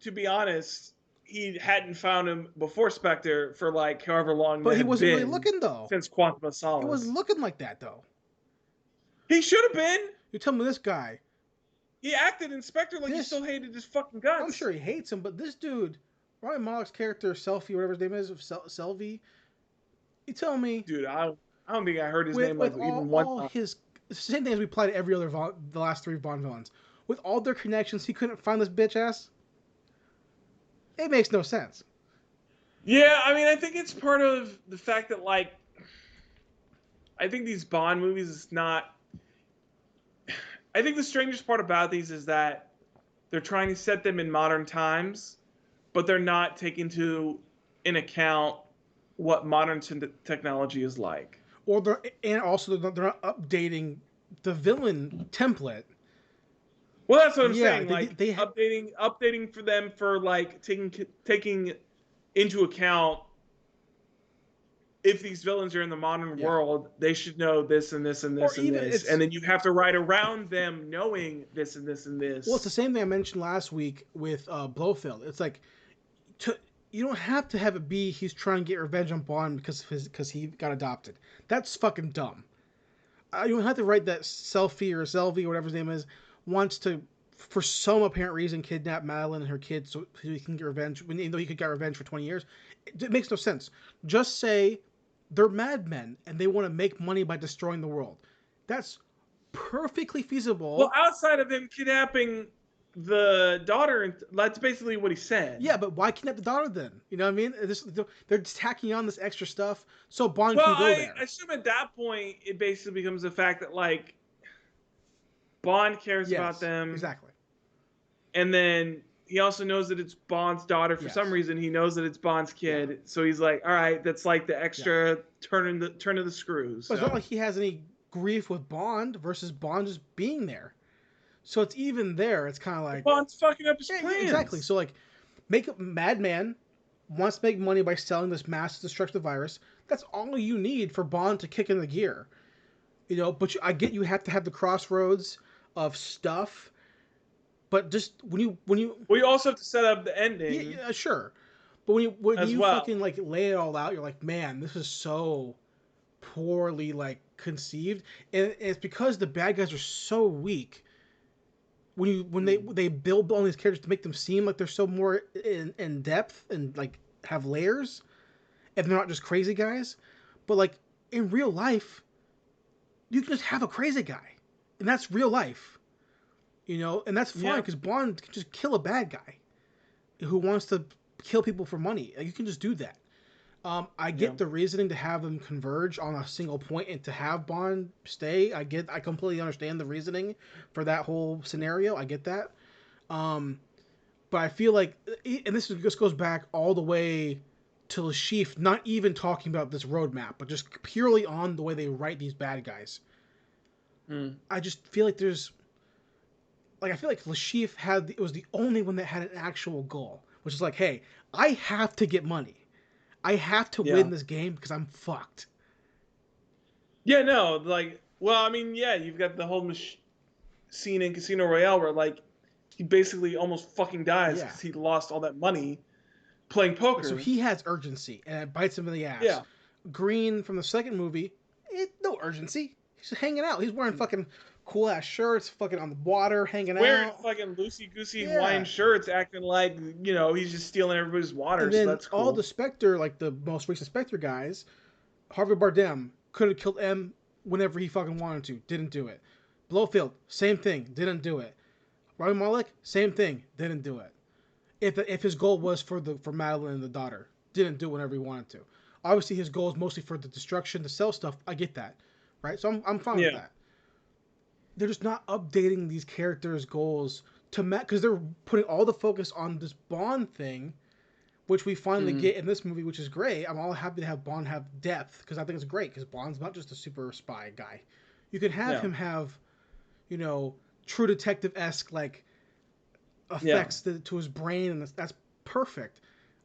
to be honest, he hadn't found him before Spectre for like however long But that he had wasn't really been looking though. since Quantum of It wasn't Solace. looking like that though. He should have been. You tell me this guy, He acted in Spectre like he this, still hated his fucking I'm guts. sure he hates him, but this dude, Ryan Malek's character, Selfie, whatever his name is, Selvey, you tell me, Dude, I don't think I heard his name with like all even one all time. his same thing as we applied to every other the last 3 Bond villains, with all their connections, he couldn't find this bitch ass. It makes no sense. Yeah, I mean, I think it's part of the fact that like I think these Bond movies is not. I think the strangest part about these is that they're trying to set them in modern times, but they're not taking in account what modern technology is like. Or and also they're not updating the villain template. Well, that's what I'm Yeah, saying. Like updating for them for like taking into account if these villains are in the modern yeah. world, they should know this and this and Or this and even this, it's and then you have to write around them knowing this and this and well, it's the this. same thing I mentioned last week with Blofeld. It's like you don't have to have it be he's trying to get revenge on Bond because he got adopted. That's fucking dumb. You don't have to write that Selfie or Selvey or whatever his name is wants to, for some apparent reason, kidnap Madeline and her kids so he can get revenge. Even though he could get revenge for 20 years, it makes no sense. Just say they're madmen and they want to make money by destroying the world. That's perfectly Well, feasible. outside of him kidnapping the daughter, and that's basically what he said. Yeah, but why kidnap the daughter then? You know what I mean? They're just tacking on this extra stuff so Bond Well, can go I there. assume at that point it basically becomes the fact that like Bond cares about Yes, them, exactly. and then he also knows that it's Bond's daughter. For some Yes. reason, he knows that it's Bond's Yeah. kid, so he's like, "All right, that's like the Yeah. extra turn of the screws." But it's not So like he has any grief with Bond versus Bond just being there. So it's even there. It's kind of like, Bond's fucking up his yeah, exactly. plans. So like, make a madman wants to make money by selling this mass destructive virus. That's all you need for Bond to kick in the gear. But I get you have to have the crossroads of stuff, but just when you We also have to set up the yeah, ending yeah sure, but when as you well. fucking like lay it all out, you're like, man, this is so poorly like conceived, and it's because the bad guys are so weak. When they build all these characters to make them seem like they're so more in depth and like have layers, and they're not just crazy guys, but like in real life, you can just have a crazy guy, and that's real life, and that's fine Yeah, because Bond can just kill a bad guy who wants to kill people for money. Like, you can just do that. I yeah, get the reasoning to have them converge on a single point and to have Bond stay. I completely understand the reasoning for that whole scenario. I get that. Um, but I feel like, and this just goes back all the way to Le Chiffre, not even talking about this roadmap, but just purely on the way they write these bad guys. mm. I just feel like I feel like Le Chiffre was the only one that had an actual goal, which is like, hey, I have to get money. I have to Yeah, win this game because I'm fucked. yeah. No, like, well, I mean, yeah, you've got the whole scene in Casino Royale where like he basically almost fucking dies Yeah. because he lost all that money playing So poker. he has urgency, and it bites him in the ass. Yeah, Green from the second movie, no urgency. He's just hanging out. He's wearing fucking cool ass shirts, fucking on the water, hanging wearing out. fucking loosey goosey Hawaiian Yeah. shirts, acting like he's just stealing everybody's water. And So then that's all cool. the Spectre, like the most recent Spectre guys, Harvey Bardem could have killed M whenever he fucking wanted to. Didn't do it. Blofeld, same thing. Didn't do it. Rami Malek, same thing. Didn't do it. If his goal was for Madeline and the daughter, didn't do it whenever he wanted to. Obviously, his goal is mostly for the destruction, to sell stuff. I get that, right? So I'm fine with Yeah, that. They're just not updating these characters' goals to match because they're putting all the focus on this Bond thing which we finally Mm. get in this movie, which is great. I'm all happy to have Bond have depth because I think it's great because Bond's not just a super spy guy. You can have Yeah. him have, you know, True Detective esque like Yeah. effects to his brain, and that's perfect.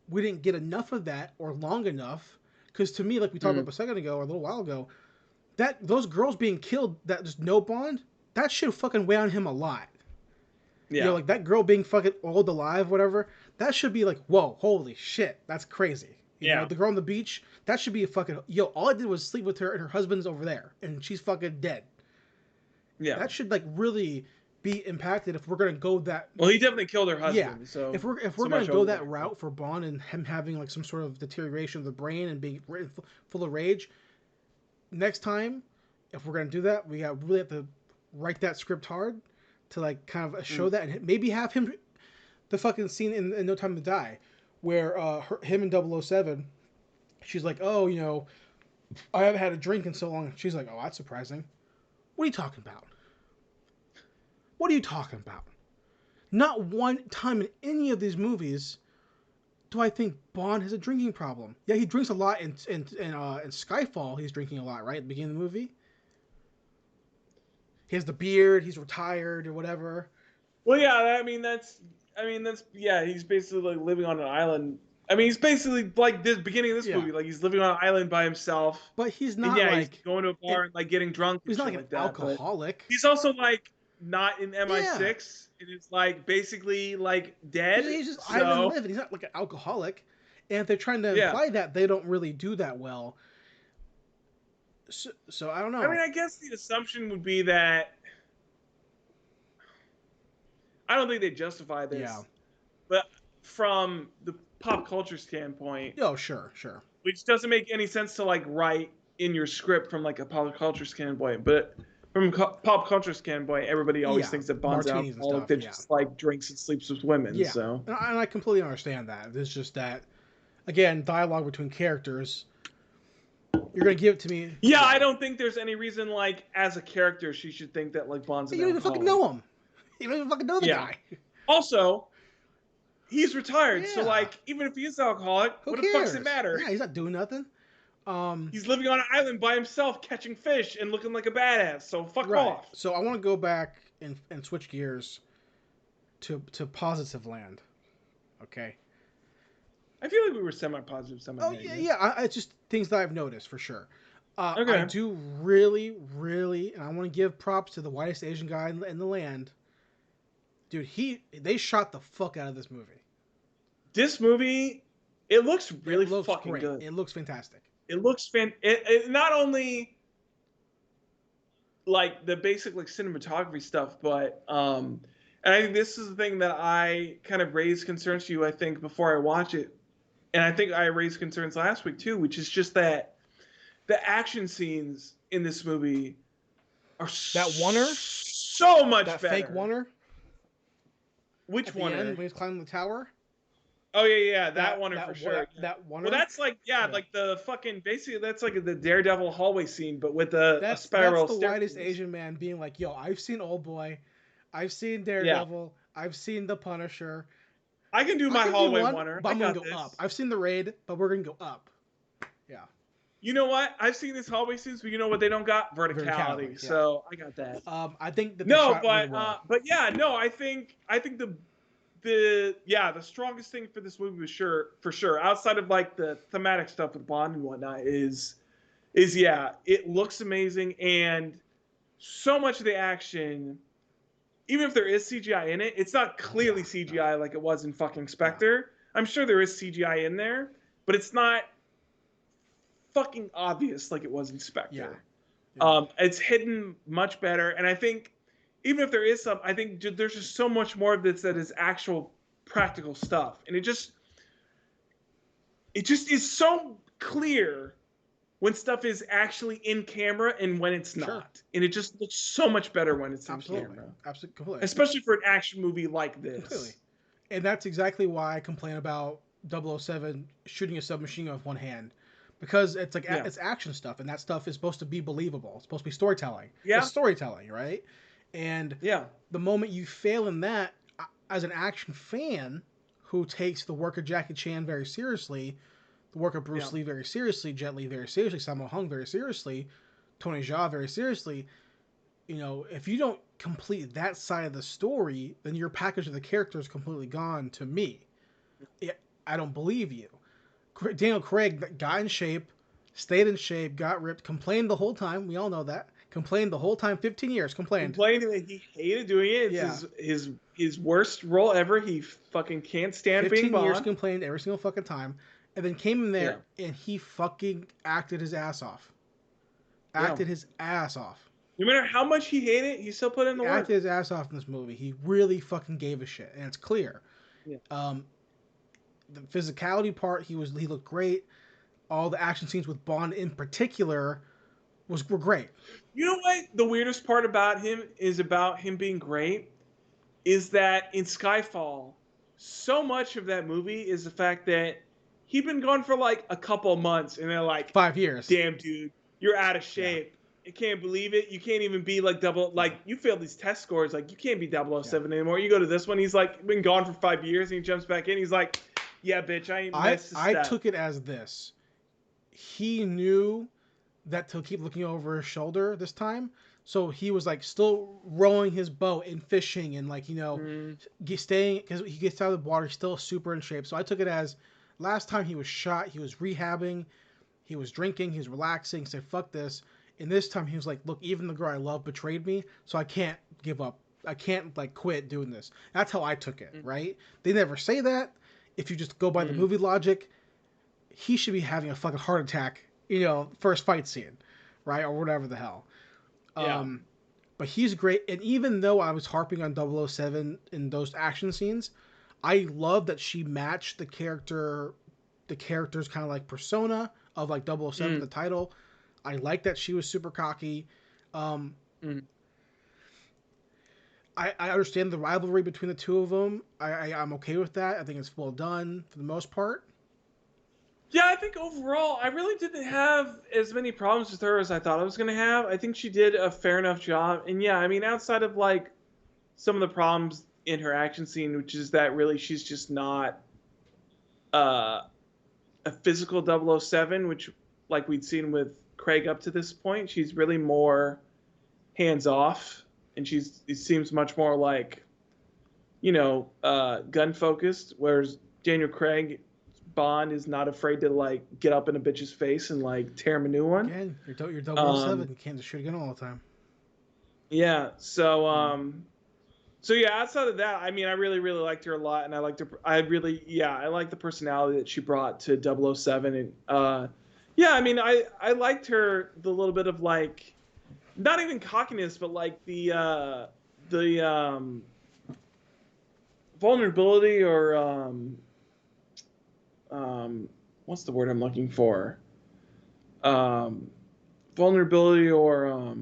We didn't get enough of that or long enough because to me, like we talked Mm. about a second ago or a little while ago, that those girls being killed that just no Bond, that should fucking weigh on him a lot. You know, Yeah. like that girl being fucking oiled alive, whatever. That should be like, whoa, holy shit, that's crazy. You know, Yeah. the girl on the beach, that should be a fucking yo. All I did was sleep with her, and her husband's over there, and she's fucking dead. Yeah. That should like really be impacted if we're gonna go that. Well, he definitely killed her Yeah, husband, so if we're so gonna much go over that there. route for Bond and him having like some sort of deterioration of the brain and being full of rage, next time, if we're gonna do that, we got really have to write that script hard to like kind of show Mm. that and maybe have him the fucking scene in No Time to Die, where him and 007, she's like, oh, you know, I haven't had a drink in so long. She's like, oh, that's surprising. What are you talking about? What are you talking about? Not one time in any of these movies do I think Bond has a drinking problem. Yeah, he drinks a lot in Skyfall. He's drinking a lot, right, at the beginning of the movie. He has the beard. He's retired or whatever. Well, yeah. I mean, that's yeah. He's basically like living on an island. I mean, he's basically like this beginning of this Yeah, movie. Like he's living on an island by himself, but he's and not yeah, he's like going to a bar and like getting drunk and he's not shit like an like that. But alcoholic. he's also like not in Yeah, MI6, and it's like basically like he's, dead. he's just island So living. He's not like an alcoholic. And if they're trying to yeah. imply that, they don't really do that well. So I don't I mean, know. I guess the assumption would be that I don't think they justify Yeah. this, but from the pop culture standpoint, Oh, sure, sure. which doesn't make any sense to like write in your script from like a pop culture standpoint, but from a pop culture standpoint, everybody always Yeah, thinks that Bond's an martinis and alcoholic stuff. that Yeah, just like drinks and sleeps with women. yeah, So and I completely understand that. It's just that again, dialogue between characters. You're gonna give it to me. yeah, Yeah. I don't think there's any reason like as a character she should think that like Bond's You an don't even fucking alcoholic. know him. You don't even fucking know the Yeah. guy. Also, he's retired, so Yeah. like even if he is alcoholic, Who what the fuck's cares? it matter? Yeah, he's not doing nothing. He's living on an island by himself, catching fish and looking like a badass. So fuck Right. off. So I want to go back and switch gears to positive land. Okay. I feel like we were semi-positive, Oh yeah, semi-negative. yeah. It's just things that I've noticed for sure. I Okay. do really, really, and I want to give props to the whitest Asian guy in the land. Dude, they shot the fuck out of this movie. This movie, it looks really It looks fucking great. good. It looks fantastic. It looks it not only like the basic like cinematography stuff, but and I think this is the thing that I kind of raised concerns to you, I think, before I watch it. And I think I raised concerns last week too, which is just that the action scenes in this movie are That oneer, so much that fake better. oneer Which at the end oneer? when he's climbing the tower. Oh yeah, that one for sure. That oneer. Well, that's like Yeah. like the fucking basically that's like the Daredevil hallway scene, but with a spiral That's the whitest staircase. Asian man being like, "Yo, I've seen Old Boy, I've seen Yeah, Daredevil, I've seen The Punisher. I can do I my can do hallway one, oneer. but I I'm gonna got go this. up. I've seen The Raid, but we're gonna go up. Yeah, You know what? I've seen this hallway scenes, but you know what they don't got? Verticality. verticality. Yeah. So I got that. I think that they No, shot really well. but yeah, no, I think the strongest thing for this movie was for sure outside of like the thematic stuff with Bond and whatnot is yeah, it looks amazing and so much of the action, even if there is CGI in it, it's not clearly CGI like it was in fucking Spectre. I'm sure there is CGI in there, but it's not fucking obvious like it was in Spectre. Yeah. It's hidden much better, and I think even if there is some, I think there's just so much more of this that is actual practical stuff, and it just is so clear when stuff is actually in camera and when it's not, Sure. and it just looks so much better when it's Absolutely. in camera, Absolutely, completely. especially for an action movie like this. Completely. And that's exactly why I complain about 007 shooting a submachine gun with one hand. Because it's like Yeah. it's action stuff, and that stuff is supposed to be believable. It's supposed to be storytelling. Yeah. It's storytelling, right? And Yeah. the moment you fail in that, as an action fan, who takes the work of Jackie Chan very seriously, the work of Yeah. Bruce Lee very seriously, Jet Li very seriously, Sammo Hung very seriously, Tony Jaa very seriously. You know, if you don't complete that side of the story, then your package of the character is completely gone to me. I don't believe you. Daniel Craig got in shape, stayed in shape, got ripped, complained the whole time. We all know that. Complained the whole time, 15 years, complained. Complaining that he hated doing it. It's Yeah. his worst role ever. He fucking can't stand being 15 years Bond. complained every single fucking time. And then came in Yeah. there and he fucking acted his ass off. Yeah. Acted his ass off. No matter how much he hated it, he still put in the He work. acted his ass off in this movie. He really fucking gave a shit. And it's clear. Yeah. The physicality part, he looked great. All the action scenes with Bond in particular were great. You know what? The weirdest part about him being great is that in Skyfall, so much of that movie is the fact that he'd been gone for like a couple months, and they're like, 5 years. "Damn, dude, you're out of shape. I can't believe it. You can't even be like you failed these test scores. Like, you can't be 007 anymore. You go to this one, he's like been gone for 5 years, and he jumps back in. He's like, yeah, bitch, I took it as this. He knew that to keep looking over his shoulder this time, so he was like still rowing his boat and fishing and like, you know, staying, because he gets out of the water, he's still super in shape. So I took it as last time he was shot, he was rehabbing, he was drinking, he was relaxing, said fuck this. And this time he was like, look, even the girl I love betrayed me, so I can't give up. I can't like quit doing this. That's how I took it, right? They never say that. If you just go by the movie logic, he should be having a fucking heart attack, you know, first fight scene, right? Or whatever the hell. Yeah. But he's great. And even though I was harping on 007 in those action scenes, I love that she matched the character's kind of like persona of like 007, the title. I like that she was super cocky. I understand the rivalry between the two of them. I'm okay with that. I think it's well done for the most part. Yeah, I think overall, I really didn't have as many problems with her as I thought I was going to have. I think she did a fair enough job. And yeah, I mean, outside of like some of the problems in her action scene, which is that really she's just not a physical 007, which like we'd seen with Craig up to this point, she's really more hands off, and it seems much more like, you know, gun focused, whereas Daniel Craig Bond is not afraid to like get up in a bitch's face and like tear him a new one. Again, you're 007. You can't just shoot a gun all the time. Yeah. So so yeah, outside of that, I mean, I really liked her a lot, and I liked her. I like the personality that she brought to 007, and yeah, I mean, I liked her, the little bit of like, not even cockiness, but like the vulnerability, or what's the word I'm looking for? Vulnerability, or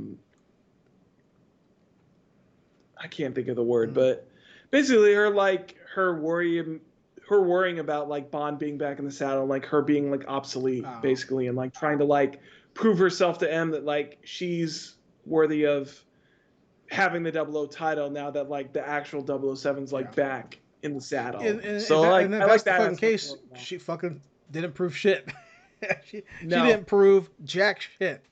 I can't think of the word, but basically her worrying about like Bond being back in the saddle, like her being like obsolete, basically, and like trying to like prove herself to M that like she's worthy of having the 00 title now that like the actual 007's like back in the saddle. So I like that. Fucking case, she fucking didn't prove shit. she didn't prove jack shit,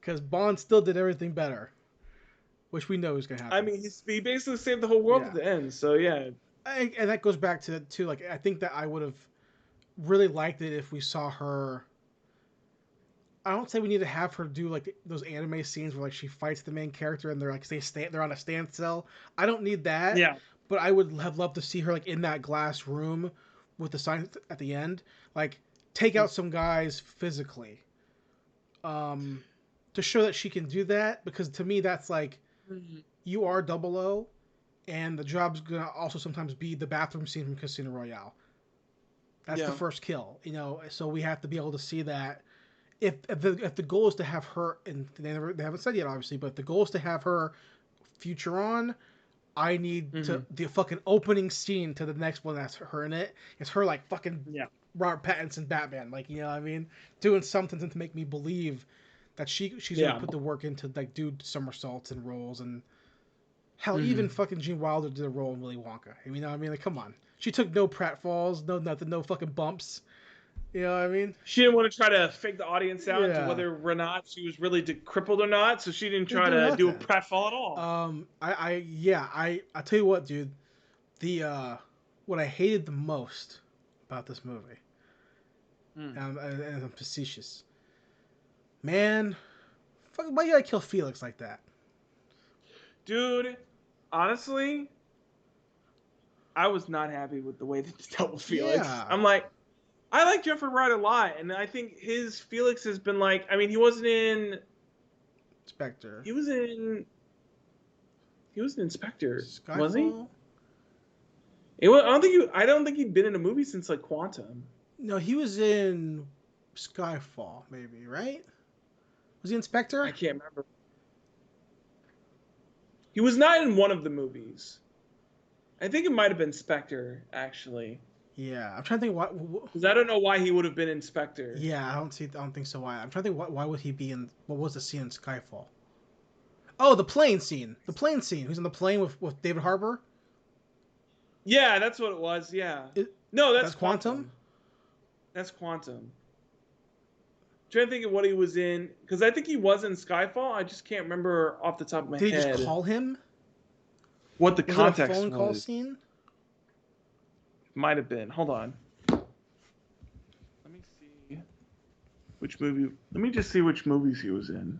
because Bond still did everything better, which we know is gonna happen. I mean, he basically saved the whole world at the end. So yeah. And that goes back to like, I think that I would have really liked it if we saw her. I don't say we need to have her do like those anime scenes where like she fights the main character and they're like they're on a standstill. I don't need that. Yeah. But I would have loved to see her like in that glass room with the sign at the end, like take out some guys physically, to show that she can do that. Because to me, that's like, you are 00, and the job's gonna also sometimes be the bathroom scene from Casino Royale. That's the first kill, you know. So we have to be able to see that. If the goal is to have her, and they haven't said yet, obviously, but if the goal is to have her future on, I need the fucking opening scene to the next one that's her in it. It's her like fucking Robert Pattinson Batman, like, you know what I mean, doing something to make me believe that she's gonna put the work into like do somersaults and rolls, and hell, even fucking Gene Wilder did a role in Willy Wonka. You know what I mean? Like, come on. She took no pratfalls, no nothing, no fucking bumps. You know what I mean? She didn't want to try to fake the audience out into Yeah. whether or not she was really crippled or not, so she didn't Didn't try do to do a nothing. pratfall at all. I tell you what, dude. The what I hated the most about this movie, and I'm facetious. Man, fuck, why you gotta kill Felix like that? Dude, honestly, I was not happy with the way they dealt with Felix. Yeah. I'm like, I like Jeffrey Wright a lot, and I think his Felix has been like. I mean, he wasn't in. Spectre. He was in. He was an inspector, was he? Skyfall? I don't think he'd been in a movie since like Quantum. No, he was in Skyfall, maybe, right? Was he Inspector? I can't remember. He was not in one of the movies. I think it might have been Spectre, actually. Yeah, I'm trying to think Because I don't know why he would have been Inspector. Yeah, I don't think so. Why? I'm trying to think. Why would he be in? What was the scene in Skyfall? Oh, the plane scene. The plane scene. Who's on the plane with David Harbour? Yeah, that's what it was. Yeah. It, No, that's that's Quantum. That's Quantum. I'm trying to think of what he was in, because I think he was in Skyfall. I just can't remember off the top of my Did he head. just call him? What the Was context it a phone was. call scene? Might have been. Hold on. Let me see which movie. Let me just see which movies he was in,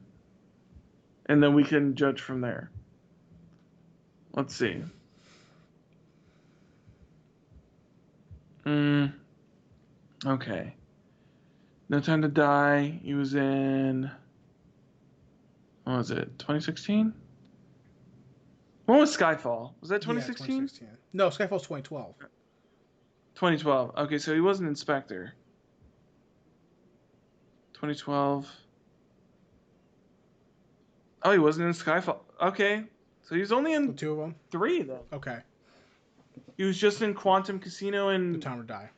and then we can judge from there. Let's see. Okay. No Time to Die. He was in. What was it? 2016? When was Skyfall? Was that 2016? Yeah, 2016. No, Skyfall's 2012. 2012. Okay, so he was an inspector. 2012. Oh, he wasn't in Skyfall. Okay, so he's only in The two of them. 3 then. Okay. He was just in Quantum Casino No and. Time to Die.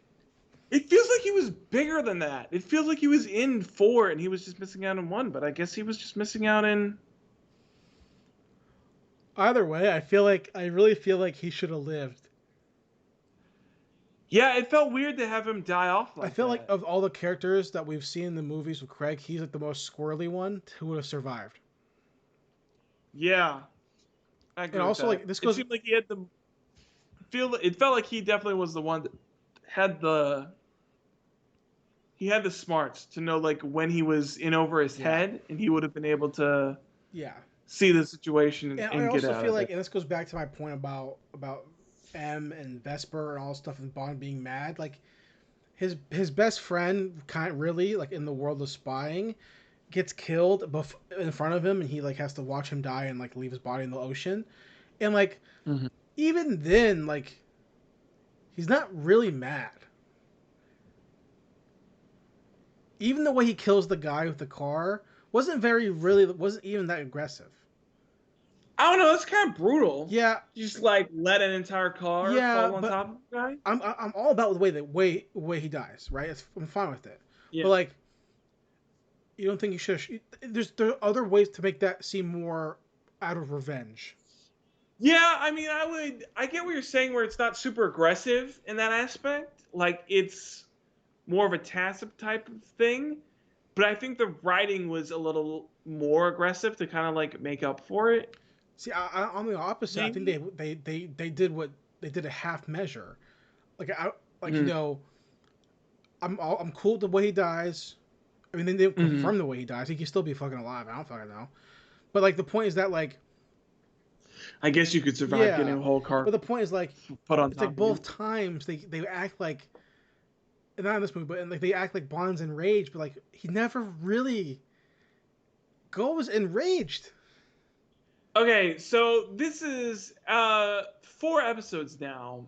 It feels like he was bigger than that. It feels like he was in 4 and he was just missing out in 1, but I guess he was just missing out in. Either way, I really feel like he should have lived. Yeah, it felt weird to have him die off like I feel that. like of all the characters that we've seen in the movies with Craig, he's like the most squirrely one who would have survived. Yeah. I agree And with also, that. like, this goes. It seemed like he had the it felt like he definitely was the one that had the smarts to know like when he was in over his head, and he would have been able to Yeah. see the situation And and I get also out feel of like, it. and this goes back to my point about M and Vesper and all this stuff and Bond being mad. Like his best friend, kind of really like in the world of spying, gets killed in front of him, and he like has to watch him die and like leave his body in the ocean. And like Mm-hmm. even then, like he's not really mad. Even the way he kills the guy with the car wasn't even that aggressive. I don't know. That's kind of brutal. Yeah, You just like let an entire car yeah, fall on but top of the guy. I'm all about the way he dies, right? I'm fine with it. Yeah. But like, you don't think you should? There are other ways to make that seem more out of revenge. Yeah, I mean, I get what you're saying, where it's not super aggressive in that aspect. Like it's more of a tacit type of thing. But I think the writing was a little more aggressive to kind of like make up for it. See, I'm the opposite. I think Maybe. they did what they did a half measure. Like you Mm. know, I'm cool with the way he dies. I mean, they didn't Mm-hmm. confirm the way he dies. He could still be fucking alive. I don't fucking know. But like the point is that like I guess you could survive yeah, getting a whole car but the point is like put on it's top like of you. both times they act like, not in this movie, but like they act like Bond's enraged, but like he never really goes enraged. Okay, so this is 4 episodes now.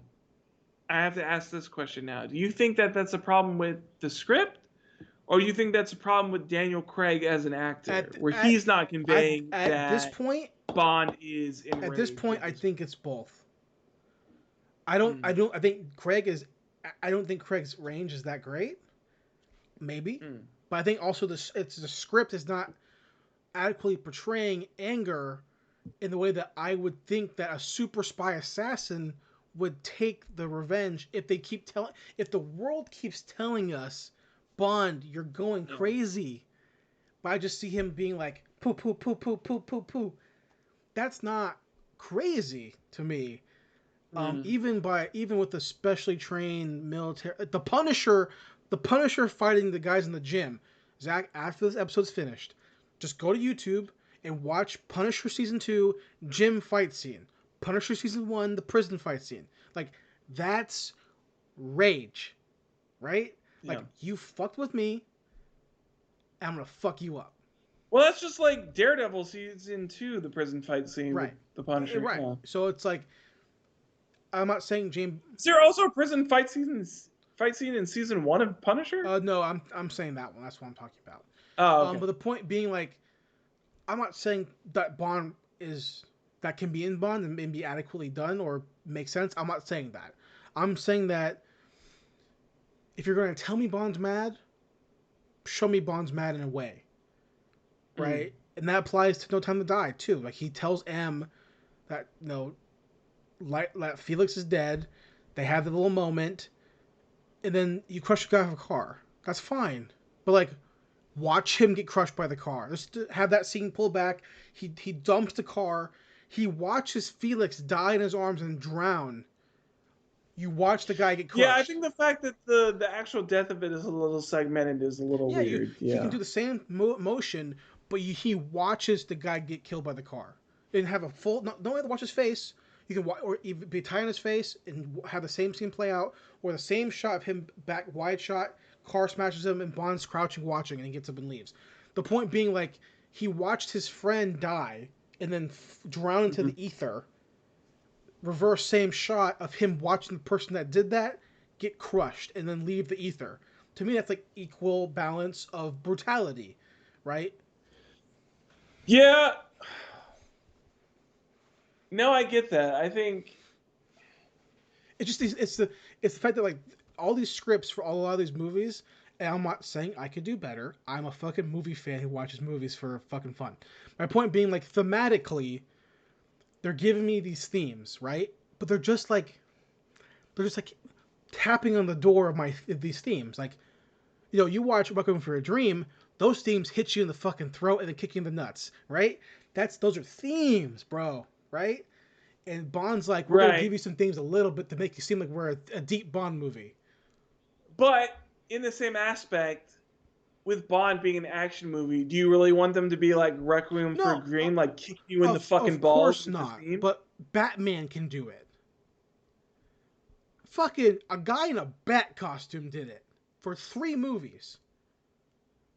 I have to ask this question now. Do you think that that's a problem with the script, or do you think that's a problem with Daniel Craig as an actor, where he's not conveying At this that point, Bond is enraged? at this point, I think it's both. I Mm. think Craig is. I don't think Craig's range is that great. Maybe, Mm. but I think also the script is not adequately portraying anger in the way that I would think that a super spy assassin would take the revenge if if the world keeps telling us, Bond, you're going Yeah. crazy. But I just see him being like, poo poo poo poo poo poo poo. That's not crazy to me. Mm. Even with the specially trained military, the Punisher fighting the guys in the gym. Zach, after this episode's finished, just go to YouTube and watch Punisher season 2 gym fight scene. Punisher season 1 the prison fight scene. Like that's rage, right? Yeah. Like you fucked with me, I'm gonna fuck you up. Well, that's just like Daredevil season 2, the prison fight scene with Right, the Punisher. right. Yeah. So it's like I'm not saying James. Is there also a prison fight scene in season 1 of Punisher? No, I'm saying that one. That's what I'm talking about. Oh, okay. But the point being, like, I'm not saying that Bond is that can be in Bond and be adequately done or make sense. I'm not saying that. I'm saying that if you're going to tell me Bond's mad, show me Bond's mad in a way, Mm. right? And that applies to No Time to Die too. Like he tells M that that Felix is dead. They have the little moment, and then you crush the guy with a car. That's fine, but like watch him get crushed by the car. Just to have that scene pulled back. He dumps the car. He watches Felix die in his arms and drown. You watch the guy get crushed. Yeah, I think the fact that the actual death of it is a little segmented is a little Yeah, weird. he can Yeah. do the same motion, but he watches the guy get killed by the car. And have a full. Don't have to watch his face. You can or even be tied on his face and have the same scene play out, or the same shot of him back wide shot. Car smashes him and Bond's crouching watching and he gets up and leaves. The point being, like, he watched his friend die and then drown into Mm-hmm. the ether. Reverse same shot of him watching the person that did that get crushed and then leave the ether. To me, that's like equal balance of brutality, right? Yeah. No, I get that. I think. It's just it's the fact that like all these scripts for a lot of these movies, and I'm not saying I could do better. I'm a fucking movie fan who watches movies for fucking fun. My point being, like, thematically, they're giving me these themes, right? But they're just like tapping on the door of these themes. Like, you watch Welcome for a Dream, those themes hit you in the fucking throat and then kick you in the nuts, right? Those are themes, bro, right? And Bond's like, we're gonna Right. give you some themes a little bit to make you seem like we're a deep Bond movie. But in the same aspect, with Bond being an action movie, do you really want them to be like Requiem for a No, Dream, like kick you in the fucking of balls course with the not. theme? But Batman can do it. Fucking a guy in a bat costume did it for 3 movies.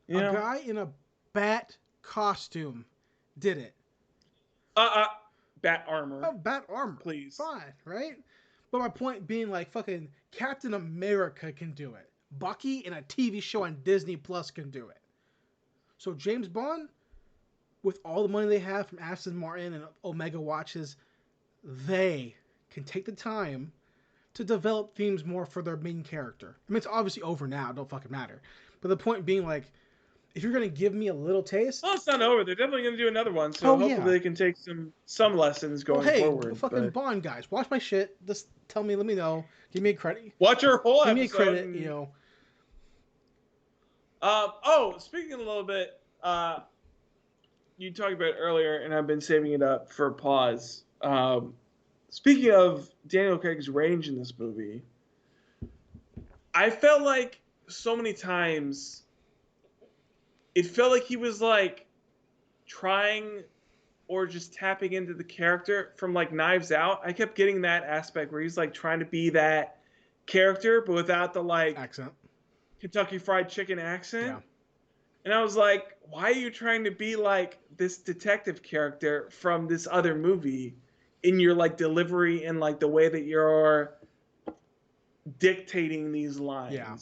A Yeah. guy in a bat costume did it. Uh, uh, Bat armor, Oh, bat armor. please. Fine, right? But my point being, like, fucking Captain America can do it. Bucky in a TV show on Disney Plus can do it. So James Bond, with all the money they have from Aston Martin and Omega Watches, they can take the time to develop themes more for their main character. I mean, it's obviously over now. It don't fucking matter. But the point being, like, if you're gonna give me a little taste, Well, it's not over. They're definitely going to do another one, so hopefully yeah. they can take some lessons Well, going hey, forward. fucking But Bond guys, watch my shit. Just tell me, let me know. Give me a credit. watch your whole Give me a episode. credit, And, speaking a little bit, you talked about it earlier, and I've been saving it up for a pause. Speaking of Daniel Craig's range in this movie, I felt like so many times it felt like he was like trying or just tapping into the character from like Knives Out. I kept getting that aspect where he's like trying to be that character, but without the like accent. Kentucky Fried Chicken accent. Yeah. And I was like, why are you trying to be like this detective character from this other movie in your like delivery and like the way that you're dictating these lines? Yeah.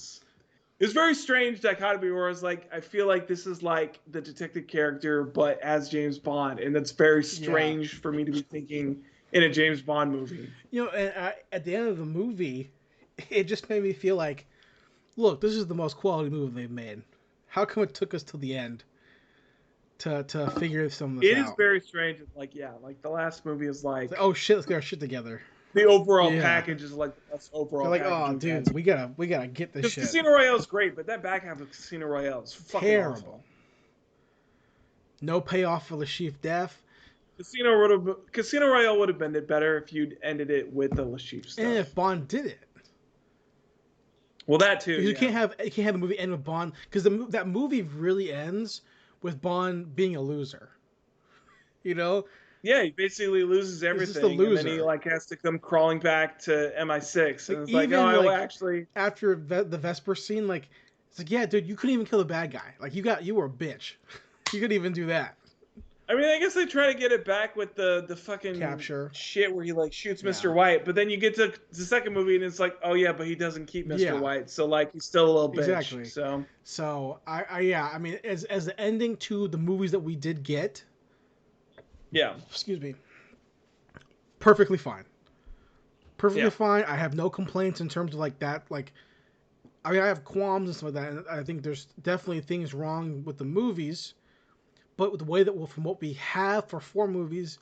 It's very strange dichotomy where it's like, I feel like this is like the detective character, but as James Bond. And that's very strange for me to be thinking in a James Bond movie. And at the end of the movie, it just made me feel like, look, this is the most quality movie they've made. How come it took us till the end to figure some of this out? It is very strange. Like, yeah, like the last movie is like, It's like, oh shit, let's get our shit together. the overall Yeah. package is like the best They're overall like, package oh, we've had. dude, we gotta get this Because shit. Casino Royale is great, but that back half of Casino Royale is fucking Terrible. awful. No payoff for the chief death. Casino Royale would have been better if you'd ended it with the Lashif And stuff. if Bond did it. Well, that too, Because yeah. you can't have the movie end with Bond, because that movie really ends with Bond being a loser. You know, Yeah, he basically loses he's just a everything, and then he loser. like has to come crawling back to MI6, Like and it's like, oh, even I will like actually. after the Vesper scene, like it's like, yeah, dude, you couldn't even kill the bad guy. Like you were a bitch. You couldn't even do that. I mean, I guess they try to get it back with the fucking Capture. shit where he like shoots Yeah. Mr. White, but then you get to the second movie and it's like, oh yeah, but he doesn't keep Mr. Yeah. White, so like he's still a little bitch. Exactly. So So I mean, as the ending to the movies that we did get, yeah, excuse me, perfectly fine. Perfectly yeah, fine. I have no complaints in terms of like that. Like, I mean, I have qualms and stuff like that. And I think there's definitely things wrong with the movies, but with the way that from what we have for 4 movies,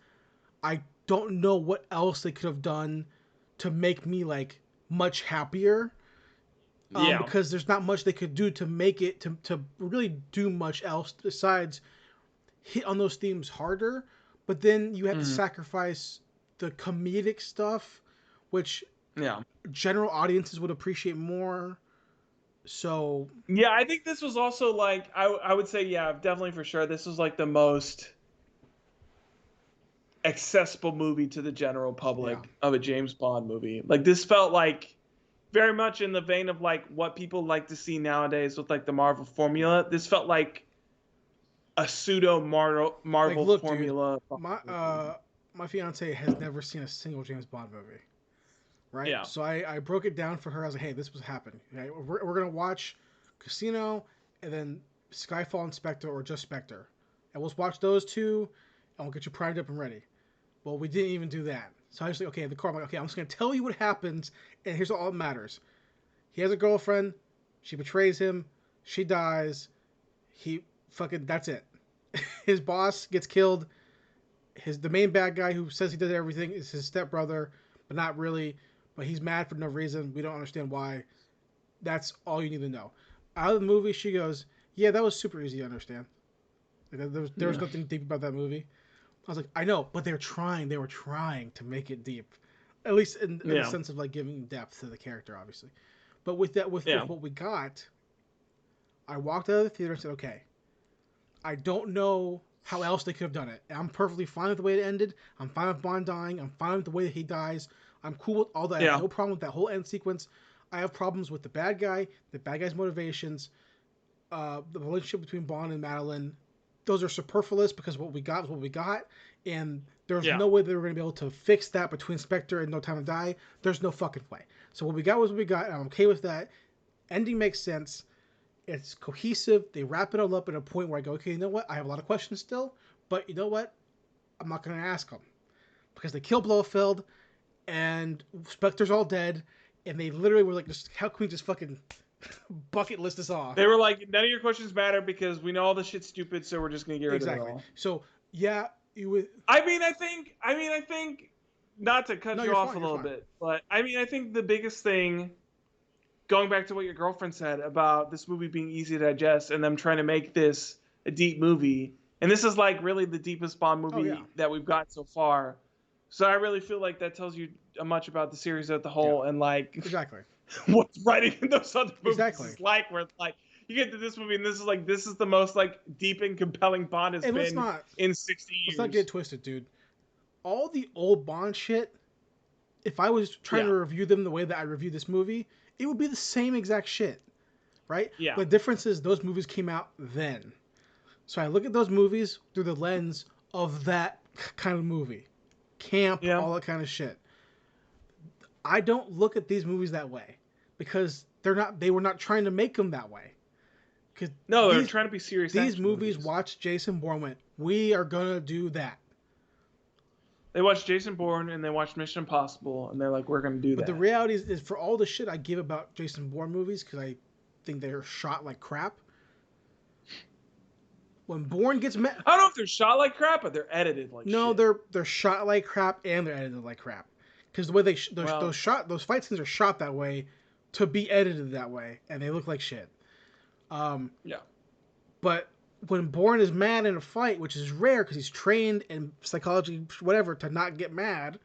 I don't know what else they could have done to make me like much happier. yeah. Because there's not much they could do to make it to really do much else besides hit on those themes harder. But then you have to Mhm. sacrifice the comedic stuff, which Yeah. general audiences would appreciate more. So Yeah, I think this was also like I would say yeah, definitely for sure. This was like the most accessible movie to the general yeah, public of a James Bond movie. Like this felt like very much in the vein of like what people like to see nowadays with like the Marvel formula. This felt like a pseudo like Marvel look, dude, formula Bond my movie. my fiance has never seen a single James Bond movie. Right, Yeah. so I broke it down for her. I was like, hey, this was happening. Okay? We're gonna watch Casino and then Skyfall and Spectre, or just Spectre, and we'll watch those two, and we'll get you primed up and ready. Well, we didn't even do that. So I was like, okay, the car. I'm like, okay, I'm just gonna tell you what happens, and here's all that matters. He has a girlfriend. She betrays him. She dies. He fucking. That's it. His boss gets killed. The main bad guy who says he did everything is his stepbrother, but not really. But he's mad for no reason. We don't understand why. That's all you need to know. Out of the movie, she goes, "Yeah, that was super easy to understand. Like, there was Yeah. nothing deep about that movie." I was like, "I know, but they're trying. They were trying to make it deep, at least in the Yeah. sense of like giving depth to the character, obviously." But with that, with Yeah. what we got, I walked out of the theater and said, "Okay, I don't know how else they could have done it. I'm perfectly fine with the way it ended. I'm fine with Bond dying. I'm fine with the way that he dies. I'm cool with all that. I have Yeah. no problem with that whole end sequence. I have problems with the bad guy's motivations, the relationship between Bond and Madeline. Those are superfluous because what we got is what we got, and there's Yeah. no way they were going to be able to fix that between Spectre and No Time to Die. There's no fucking way. So what we got was what we got, and I'm okay with that. Ending makes sense. It's cohesive. They wrap it all up at a point where I go, okay, you know what? I have a lot of questions still, but you know what? I'm not going to ask them because they kill Blofeld and Spectre's all dead, and they literally were like, just how can we just fucking bucket list this off? They were like, none of your questions matter because we know all this shit's stupid, so we're just gonna get rid of it Exactly. all. So yeah, you would. I think, not to cut No, you you're off fine. a You're little fine. bit, but I think the biggest thing, going back to what your girlfriend said about this movie being easy to digest and them trying to make this a deep movie, and this is like really the deepest Bond Oh yeah. movie that we've got so far. So I really feel like that tells you much about the series as a Yeah. whole and like Exactly. what writing in those other movies Exactly. is like, where it's like you get to this movie and this is the most like deep and compelling Bond has And been in 60 let's not get years. it twisted, dude. All the old Bond shit. If I was trying Yeah, to review them the way that I review this movie, it would be the same exact shit, right? yeah, The difference is those movies came out then. So I look at those movies through the lens of that kind of movie. Camp, yeah. all that kind of shit. I don't look at these movies that way because they were not trying to make them that way. Because No, they're trying to be serious these action movies movies. watched Jason Bourne went, we are gonna do that. They watched Jason Bourne and they watched Mission Impossible and they're like, we're gonna do But the that. reality is for all the shit I give about Jason Bourne movies, because I think they're shot like crap. When Bourne gets met, I don't know if they're shot like crap, but they're edited like no, shit. they're shot like crap and they're edited like crap. because the way Well, those fight scenes are shot that way to be edited that way, and they look like shit. Um, yeah. but when Bourne is mad in a fight, which is rare because he's trained in psychology, whatever, to not get mad,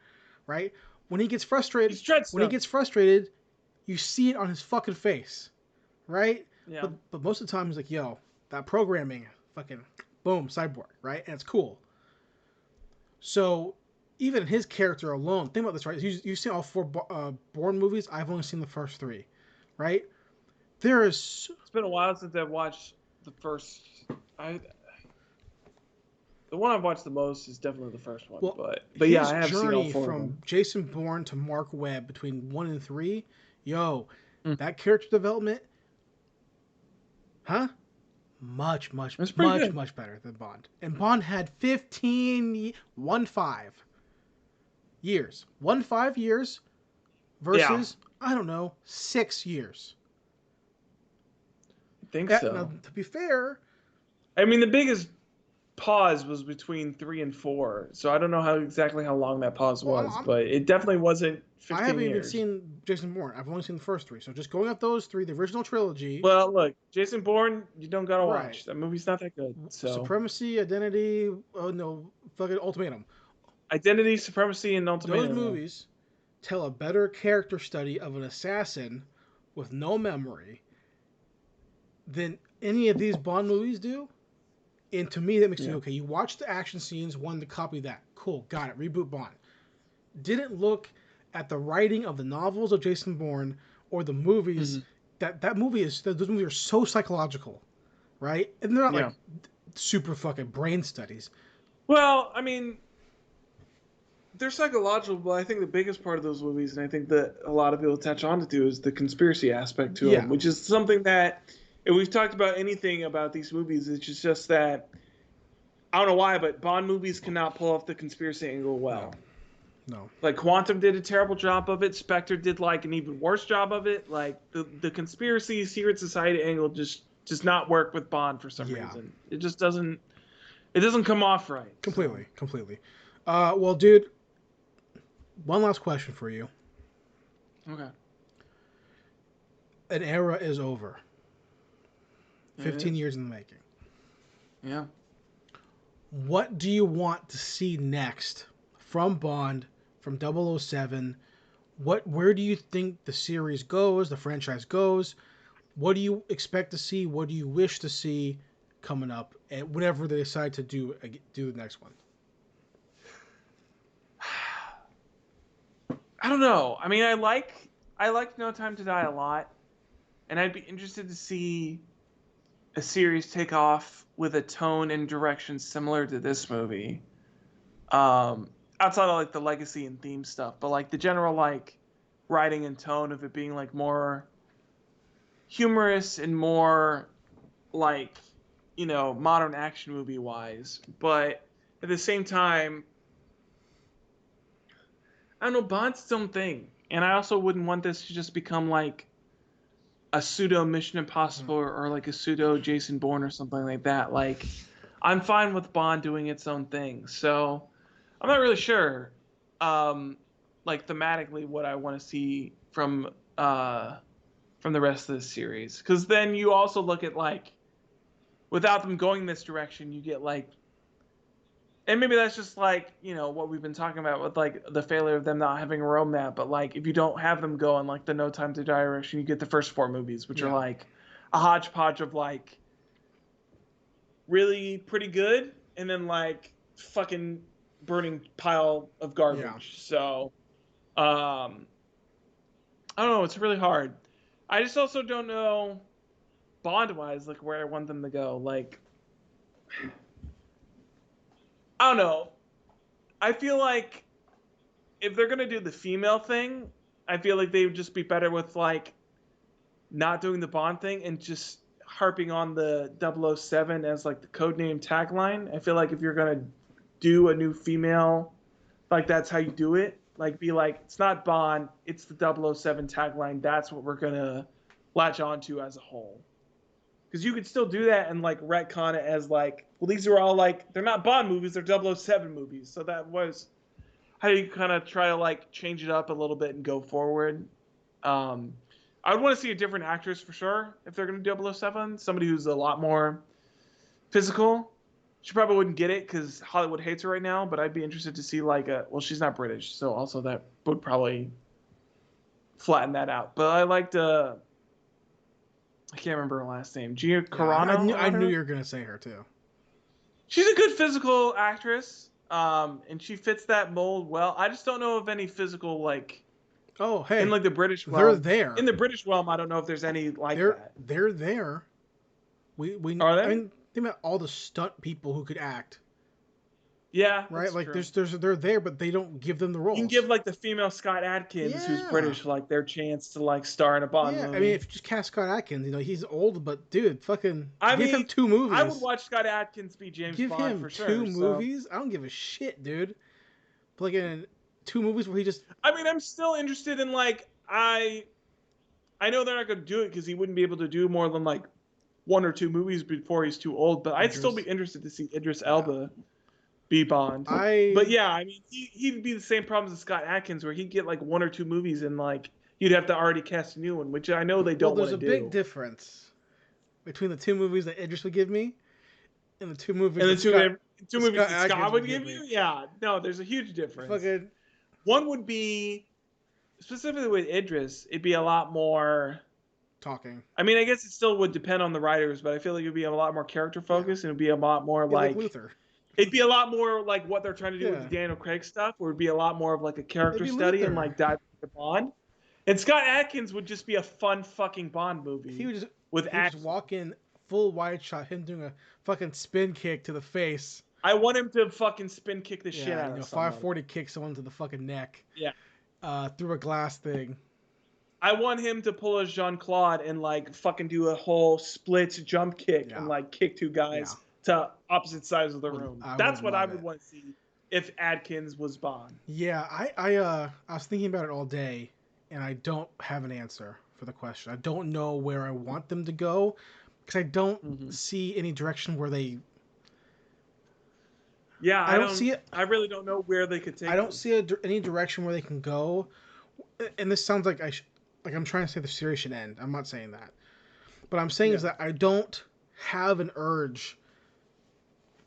right? When he gets frustrated, He's when he Treadstone. gets frustrated, you see it on his fucking face, right? Yeah. But most of the time he's like, yo, that programming, fucking boom, cyborg, right? And it's cool. So even his character alone, think about this, right? You've seen all four Bourne movies. I've only seen the first three, right? There is It's been a while since I've watched the first. I The one I've watched the most is definitely the first one, well, but yeah, his I have seen all journey four of from them. Jason Bourne to Mark Webb between one and three, yo, Mm. that character development, huh? It's pretty good. Much better than Bond. And Bond had 15 years. 1 5 years Yeah, versus, I don't know, 6 years. I think Now, so. to be fair, I mean, the biggest pause was between 3 and 4, so I don't know how long that pause well, was, but it definitely wasn't I 15 haven't even years. seen Jason Bourne. I've only seen the first three. So just going off those three, the original trilogy, Well, look, Jason Bourne, you don't gotta right. watch. That movie's not that good. So, Supremacy, Identity, oh no, fucking Ultimatum. Identity, Supremacy, and Those Ultimatum. Yeah. movies tell a better character study of an assassin with no memory than any of these Bond movies do. And to me, that makes me Yeah. okay. You watch the action scenes, wanted to copy that. Cool, got it. Reboot Bond. Didn't look at the writing of the novels of Jason Bourne or the movies. Hmm. That movie is those movies are so psychological, right? And they're not like Yeah. super fucking brain studies. Well, I mean, they're psychological, but I think the biggest part of those movies, and I think that a lot of people attach on to, is the conspiracy aspect to them, Yeah, which is something that, if we've talked about anything about these movies, it's just that I don't know why, but Bond movies cannot pull off the conspiracy angle no, well. no. Like Quantum did a terrible job of it. Spectre did like an even worse job of it. Like the conspiracy secret society angle just does not work with Bond for some Yeah, reason. It just doesn't. It doesn't come off right. So completely. Well, dude, one last question for you. okay, An era is over. yeah, it 15 is. years in the making. Yeah. What do you want to see next from Bond, from 007? Where do you think the series goes, the franchise goes? What do you expect to see? What do you wish to see coming up? And whenever they decide to do the next one. I don't know. I mean, I like No Time to Die a lot, and I'd be interested to see a series take off with a tone and direction similar to this movie. Outside of like the legacy and theme stuff, but like the general like writing and tone of it being like more humorous and more like modern action movie wise, but at the same time, I don't know, Bond's its own thing, and I also wouldn't want this to just become like a pseudo Mission Impossible or like a pseudo Jason Bourne or something like that. Like, I'm fine with Bond doing its own thing, so I'm not really sure, um, like thematically, what I want to see from the rest of this series. Because then you also look at like, without them going this direction, you get like, and maybe that's just like what we've been talking about with like the failure of them not having a roadmap. But like, if you don't have them go in like the No Time to Die direction, you get the first four movies, which are Yeah. like a hodgepodge of like really pretty good, and then like fucking burning pile of Yeah. garbage. So, I don't know. It's really hard. I just also don't know Bond wise, like where I want them to go. Like, I don't know. I feel like if they're gonna do the female thing, I feel like they would just be better with like not doing the Bond thing and just harping on the 007 as like the codename tagline. I feel like if you're gonna do a new female, like that's how you do it. Like be like, it's not Bond, it's the 007 tagline. That's what we're gonna latch onto as a whole. Because you could still do that and like retcon it as like, well, these are all like, they're not Bond movies, they're 007 movies. So that was, how you kind of try to like change it up a little bit and go forward. Um, I would want to see a different actress for sure if they're going to do 007. Somebody who's a lot more physical. She probably wouldn't get it because Hollywood hates her right now. But I'd be interested to see like a. Well, she's not British, so also that would probably flatten that out. But I liked. I can't remember her last name. Gia Carano. I knew you were gonna say her too. She's a good physical actress. And she fits that mold well. I just don't know of any physical like. Oh, hey, in like the British realm. They're there. In the British realm, I don't know if there's any like that. They're there. We Are they? I mean, think about all the stunt people who could act. Yeah, right. Like true. they're there, but they don't give them the roles. You can give like the female Scott Adkins, who's British, like their chance to like star in a Bond movie. I mean, if you just cast Scott Adkins, he's old, but dude, fucking give him 2 movies. I would watch Scott Adkins be James Bond for sure. Give him 2 movies. I don't give a shit, dude. But like in 2 movies where he just. I mean, I'm still interested in like I know they're not going to do it because he wouldn't be able to do more than like 1 or 2 movies before he's too old. But I'd still be interested to see Idris Elba be Bond. But yeah, I mean, he'd be the same problems as Scott Adkins, where he'd get like 1 or 2 movies and like you'd have to already cast a new one, which I know they don't want to do. There's a big difference between the 2 movies that Idris would give me and the 2 movies that Scott would give you. Yeah, no, there's a huge difference. One would be. Specifically with Idris, it'd be a lot more talking. I mean, I guess it still would depend on the writers, but I feel like it'd be a lot more character focused, and it'd be a lot more like Luther. It'd be a lot more like what they're trying to do with the Daniel Craig stuff, where it'd be a lot more of like a character study and like dive into Bond. And Scott Adkins would just be a fun fucking Bond movie. He would just walk in full wide shot, him doing a fucking spin kick to the face. I want him to fucking spin kick the shit out of someone. 540 kick someone to the fucking neck. Yeah. Through a glass thing. I want him to pull a Jean-Claude and like fucking do a whole split jump kick and like kick 2 guys to opposite sides of the room. That's what I would want to see if Adkins was Bond. Yeah, I was thinking about it all day, and I don't have an answer for the question. I don't know where I want them to go because I don't see any direction where they. Yeah, I don't see it. I really don't know where they could take. I don't see any direction where they can go, and this sounds like I'm trying to say the series should end. I'm not saying that, but I'm saying is that I don't have an urge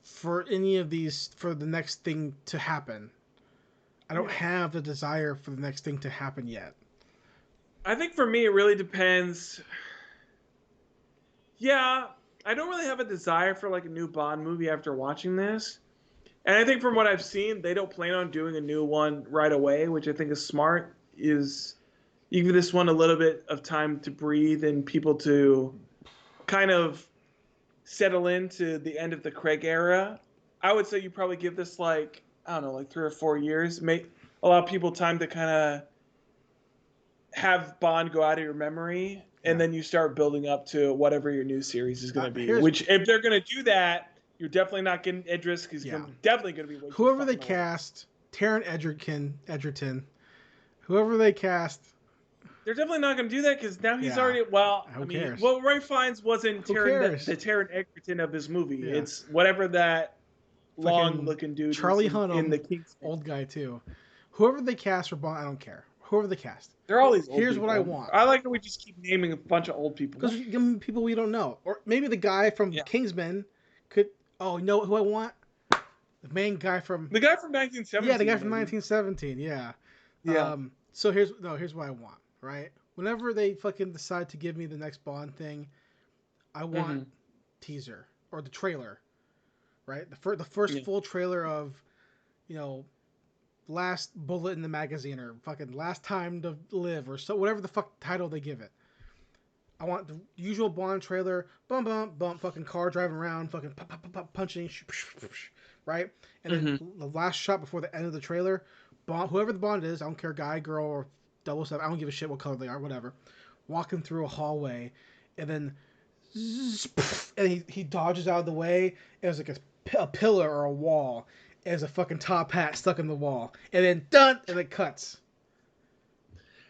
for any of these for the next thing to happen. I don't have the desire for the next thing to happen yet. I think for me, it really depends. Yeah, I don't really have a desire for like a new Bond movie after watching this. And I think from what I've seen, they don't plan on doing a new one right away, which I think is smart. Is you give this one a little bit of time to breathe and people to kind of settle into the end of the Craig era. I would say you probably give this like, I don't know, like 3 or 4 years. Allow people time to kind of have Bond go out of your memory, and then you start building up to whatever your new series is going to be. Which, if they're going to do that, you're definitely not getting Idris because he's definitely going to be way whoever they cast, Taron Egerton, whoever they cast. They're definitely not going to do that because now he's already. Well, who cares? Well, Ray Fiennes wasn't the Taron Egerton of his movie. Yeah. It's whatever that long-looking dude. Charlie Hunnam, in the King's old guy too. Whoever they cast for Bond, I don't care. Whoever they cast. They're all these old Here's people. What I want. I like that we just keep naming a bunch of old people. Because give them people we don't know, or maybe the guy from Kingsman could. Oh, you know who I want? The main guy from. The guy from 1917. Yeah, the guy from 1917. Yeah. Yeah. So here's what I want. Right. Whenever they fucking decide to give me the next Bond thing, I want teaser or the trailer. Right. The first full trailer of, last bullet in the magazine or fucking last time to live or so whatever the fuck title they give it. I want the usual Bond trailer, bump, bump, bump, fucking car driving around, fucking pop, pop, pop, pop, punching, right? And then the last shot before the end of the trailer, Bond, whoever the Bond is, I don't care, guy, girl, or 007, I don't give a shit what color they are, whatever, walking through a hallway, and then and he dodges out of the way, and there's like a pillar or a wall, and there's a fucking top hat stuck in the wall, and then done, and it cuts.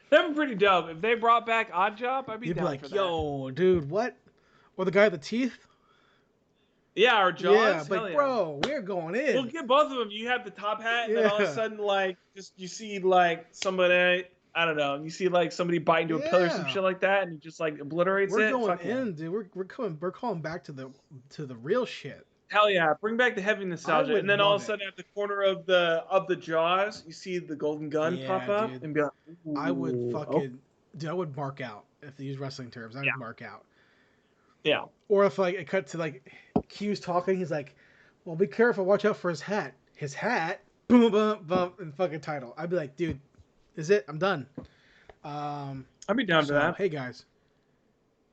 That'd be pretty dope. If they brought back Oddjob, I'd be down like, for that. Yo, dude, what? Or the guy with the teeth? Yeah, or Yeah, Jaws. Hell like, yeah. bro, we're going We'll in. get both of them. You have the top hat, and then all of a Yeah. sudden, like, just you see like somebody. I don't know. You see like somebody bite into a pillar or some Yeah. shit like that, and he just like obliterates We're it. going Fuck yeah. in, dude. We're calling back to the real shit. Hell yeah. Bring back the heavy I nostalgia, and would then all love of a it. sudden, at the corner of the jaws, you see the golden gun pop Yeah, up, dude. and be like, I would ooh, oh fucking, dude. I would mark out if they use wrestling terms. I yeah, would mark out. yeah. Or if like it cut to like Q's talking, he's like, "Well, be careful. Watch out for his hat. His hat." Boom, boom, boom, and fucking title. I'd be like, dude, is it? I'm done. Um. I'd be down for So that. hey guys,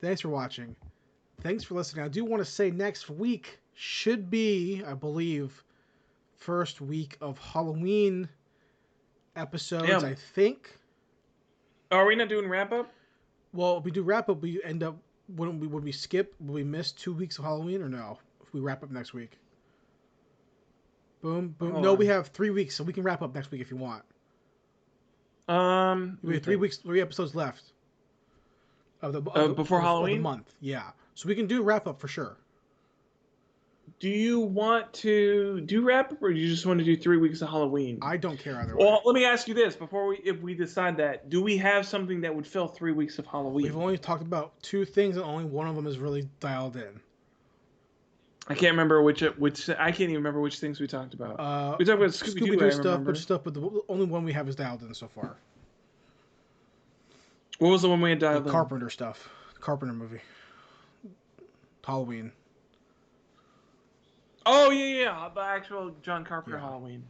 thanks for watching. Thanks for listening. I do want to say next week should be, I believe, first week of Halloween episodes. Yeah. I think. Are we not doing wrap up? Well, we do wrap up. We end up when we skip. Will we miss 2 weeks of Halloween or no? If we wrap up next week. Boom, boom. Hold No, we on. have 3 weeks, so we can wrap up next week if you want. Let We me have 3 think. weeks, 3 episodes left of the Before of the Halloween, month. Yeah, so we can do wrap up for sure. do you want to do wrap up, or do you just want to do 3 weeks of Halloween? I don't care either way. Well, let me ask you this before if we decide that, do we have something that would fill 3 weeks of Halloween? We've only talked about 2 things, and only one of them is really dialed in. I can't remember which I can't even remember which things we talked about. We talked about Scooby Doo. I stuff, remember. but stuff, but the only one we have is dialed in so far. What was the one we had The dialed in? Carpenter stuff, the Carpenter movie, Halloween. Oh yeah, the actual John Carpenter Yeah. Halloween.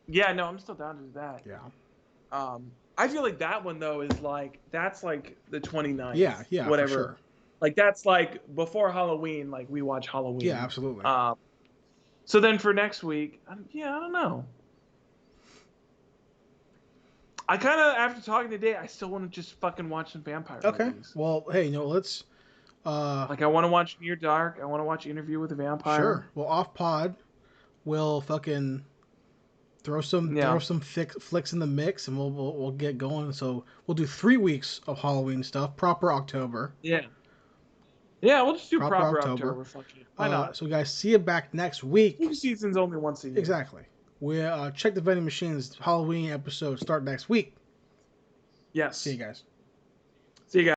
Yeah, no, I'm still down to do that. Yeah. I feel like that one though is like that's like the 29th. Yeah, whatever. for sure. Like that's like before Halloween. Like we watch Halloween. Yeah, absolutely. So then for next week, I don't know. I kind of, after talking today, I still want to just fucking watch some vampire movies. Well, hey, let's. Like I want to watch Near Dark. I want to watch Interview with a Vampire. Sure. Well, off pod, we'll fucking throw some flicks in the mix, and we'll get going. So we'll do 3 weeks of Halloween stuff, proper October. Yeah. Yeah, we'll just do proper October. Fuck it. Why not? So, guys, see you back next week. New season's only once a year. Exactly. We check the vending machines. Halloween episode start next week. Yes. See you guys. See you guys.